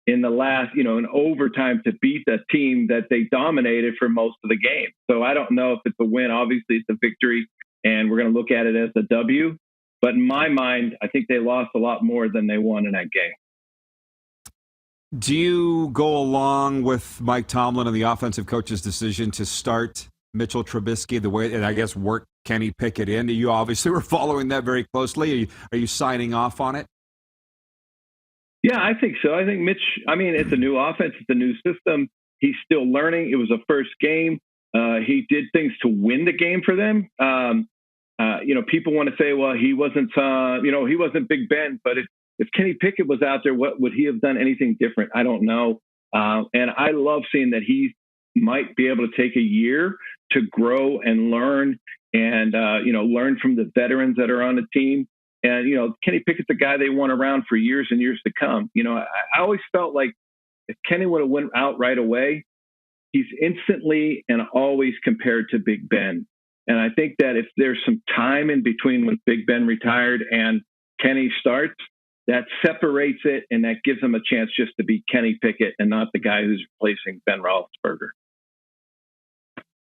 in the last, in overtime to beat the team that they dominated for most of the game. So I don't know if it's a win. Obviously, it's a victory, and we're going to look at it as a W. But in my mind, I think they lost a lot more than they won in that game. Do you go along with Mike Tomlin and the offensive coach's decision to start Mitchell Trubisky the way, and I guess work Kenny Pickett in? You obviously were following that very closely. Are you signing off on it? Yeah, I think so. I think Mitch, it's a new offense. It's a new system. He's still learning. It was a first game. He did things to win the game for them. People want to say, well, he wasn't Big Ben, but if Kenny Pickett was out there, what would he have done anything different? I don't know. And I love seeing that he might be able to take a year to grow and learn and, learn from the veterans that are on the team. And, Kenny Pickett's a guy they want around for years and years to come. I always felt like if Kenny would have went out right away, he's instantly and always compared to Big Ben. And I think that if there's some time in between when Big Ben retired and Kenny starts, that separates it and that gives him a chance just to be Kenny Pickett and not the guy who's replacing Ben Roethlisberger.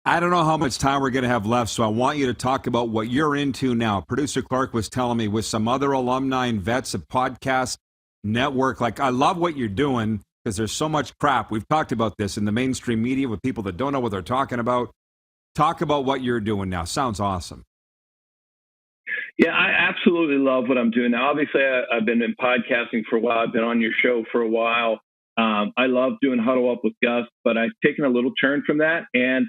I don't know how much time we're going to have left, so I want you to talk about what you're into now. Producer Clark was telling me with some other alumni and vets, a podcast network. I love what you're doing because there's so much crap. We've talked about this in the mainstream media with people that don't know what they're talking about. Talk about what you're doing now. Sounds awesome. Yeah, I absolutely love what I'm doing now. Obviously, I've been in podcasting for a while. I've been on your show for a while. I love doing Huddle Up with Gus, but I've taken a little turn from that and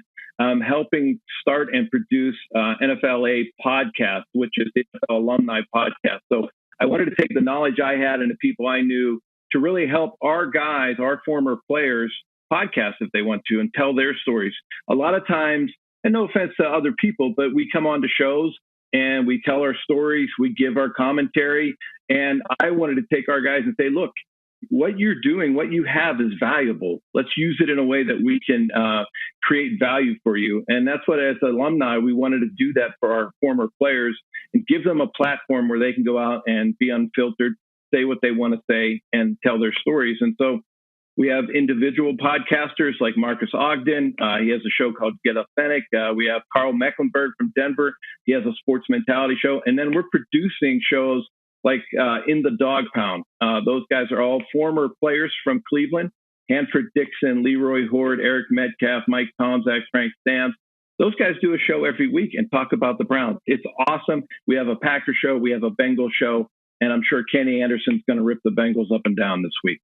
helping start and produce NFLA podcast, which is the NFL alumni podcast. So I wanted to take the knowledge I had and the people I knew to really help our guys, our former players, podcast if they want to and tell their stories. A lot of times, and no offense to other people, but we come on to shows and we tell our stories, we give our commentary. And I wanted to take our guys and say, look, what you're doing, what you have is valuable. Let's use it in a way that we can create value for you. And that's what, as alumni, we wanted to do that for our former players and give them a platform where they can go out and be unfiltered, say what they want to say, and tell their stories. And so we have individual podcasters like Marcus Ogden. He has a show called Get Authentic. We have Carl Mecklenburg from Denver. He has a sports mentality show. And then we're producing shows like In the Dog Pound. Those guys are all former players from Cleveland. Hanford Dixon, Leroy Horde, Eric Metcalf, Mike Tomczak, Frank Stamps. Those guys do a show every week and talk about the Browns. It's awesome. We have a Packer show. We have a Bengal show. And I'm sure Kenny Anderson's going to rip the Bengals up and down this week.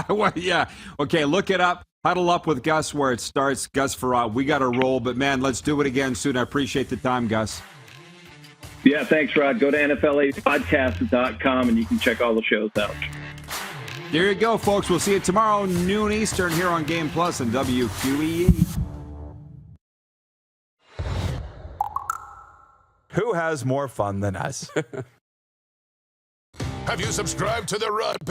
Well, yeah. Okay, look it up. Huddle Up with Gus where it starts. Gus Frerotte. We got to roll, but, man, let's do it again soon. I appreciate the time, Gus. Yeah, thanks, Rod. Go to NFLApodcast.com, and you can check all the shows out. There you go, folks. We'll see you tomorrow, noon Eastern, here on Game Plus and WQEE. Who has more fun than us? Have you subscribed to the Rod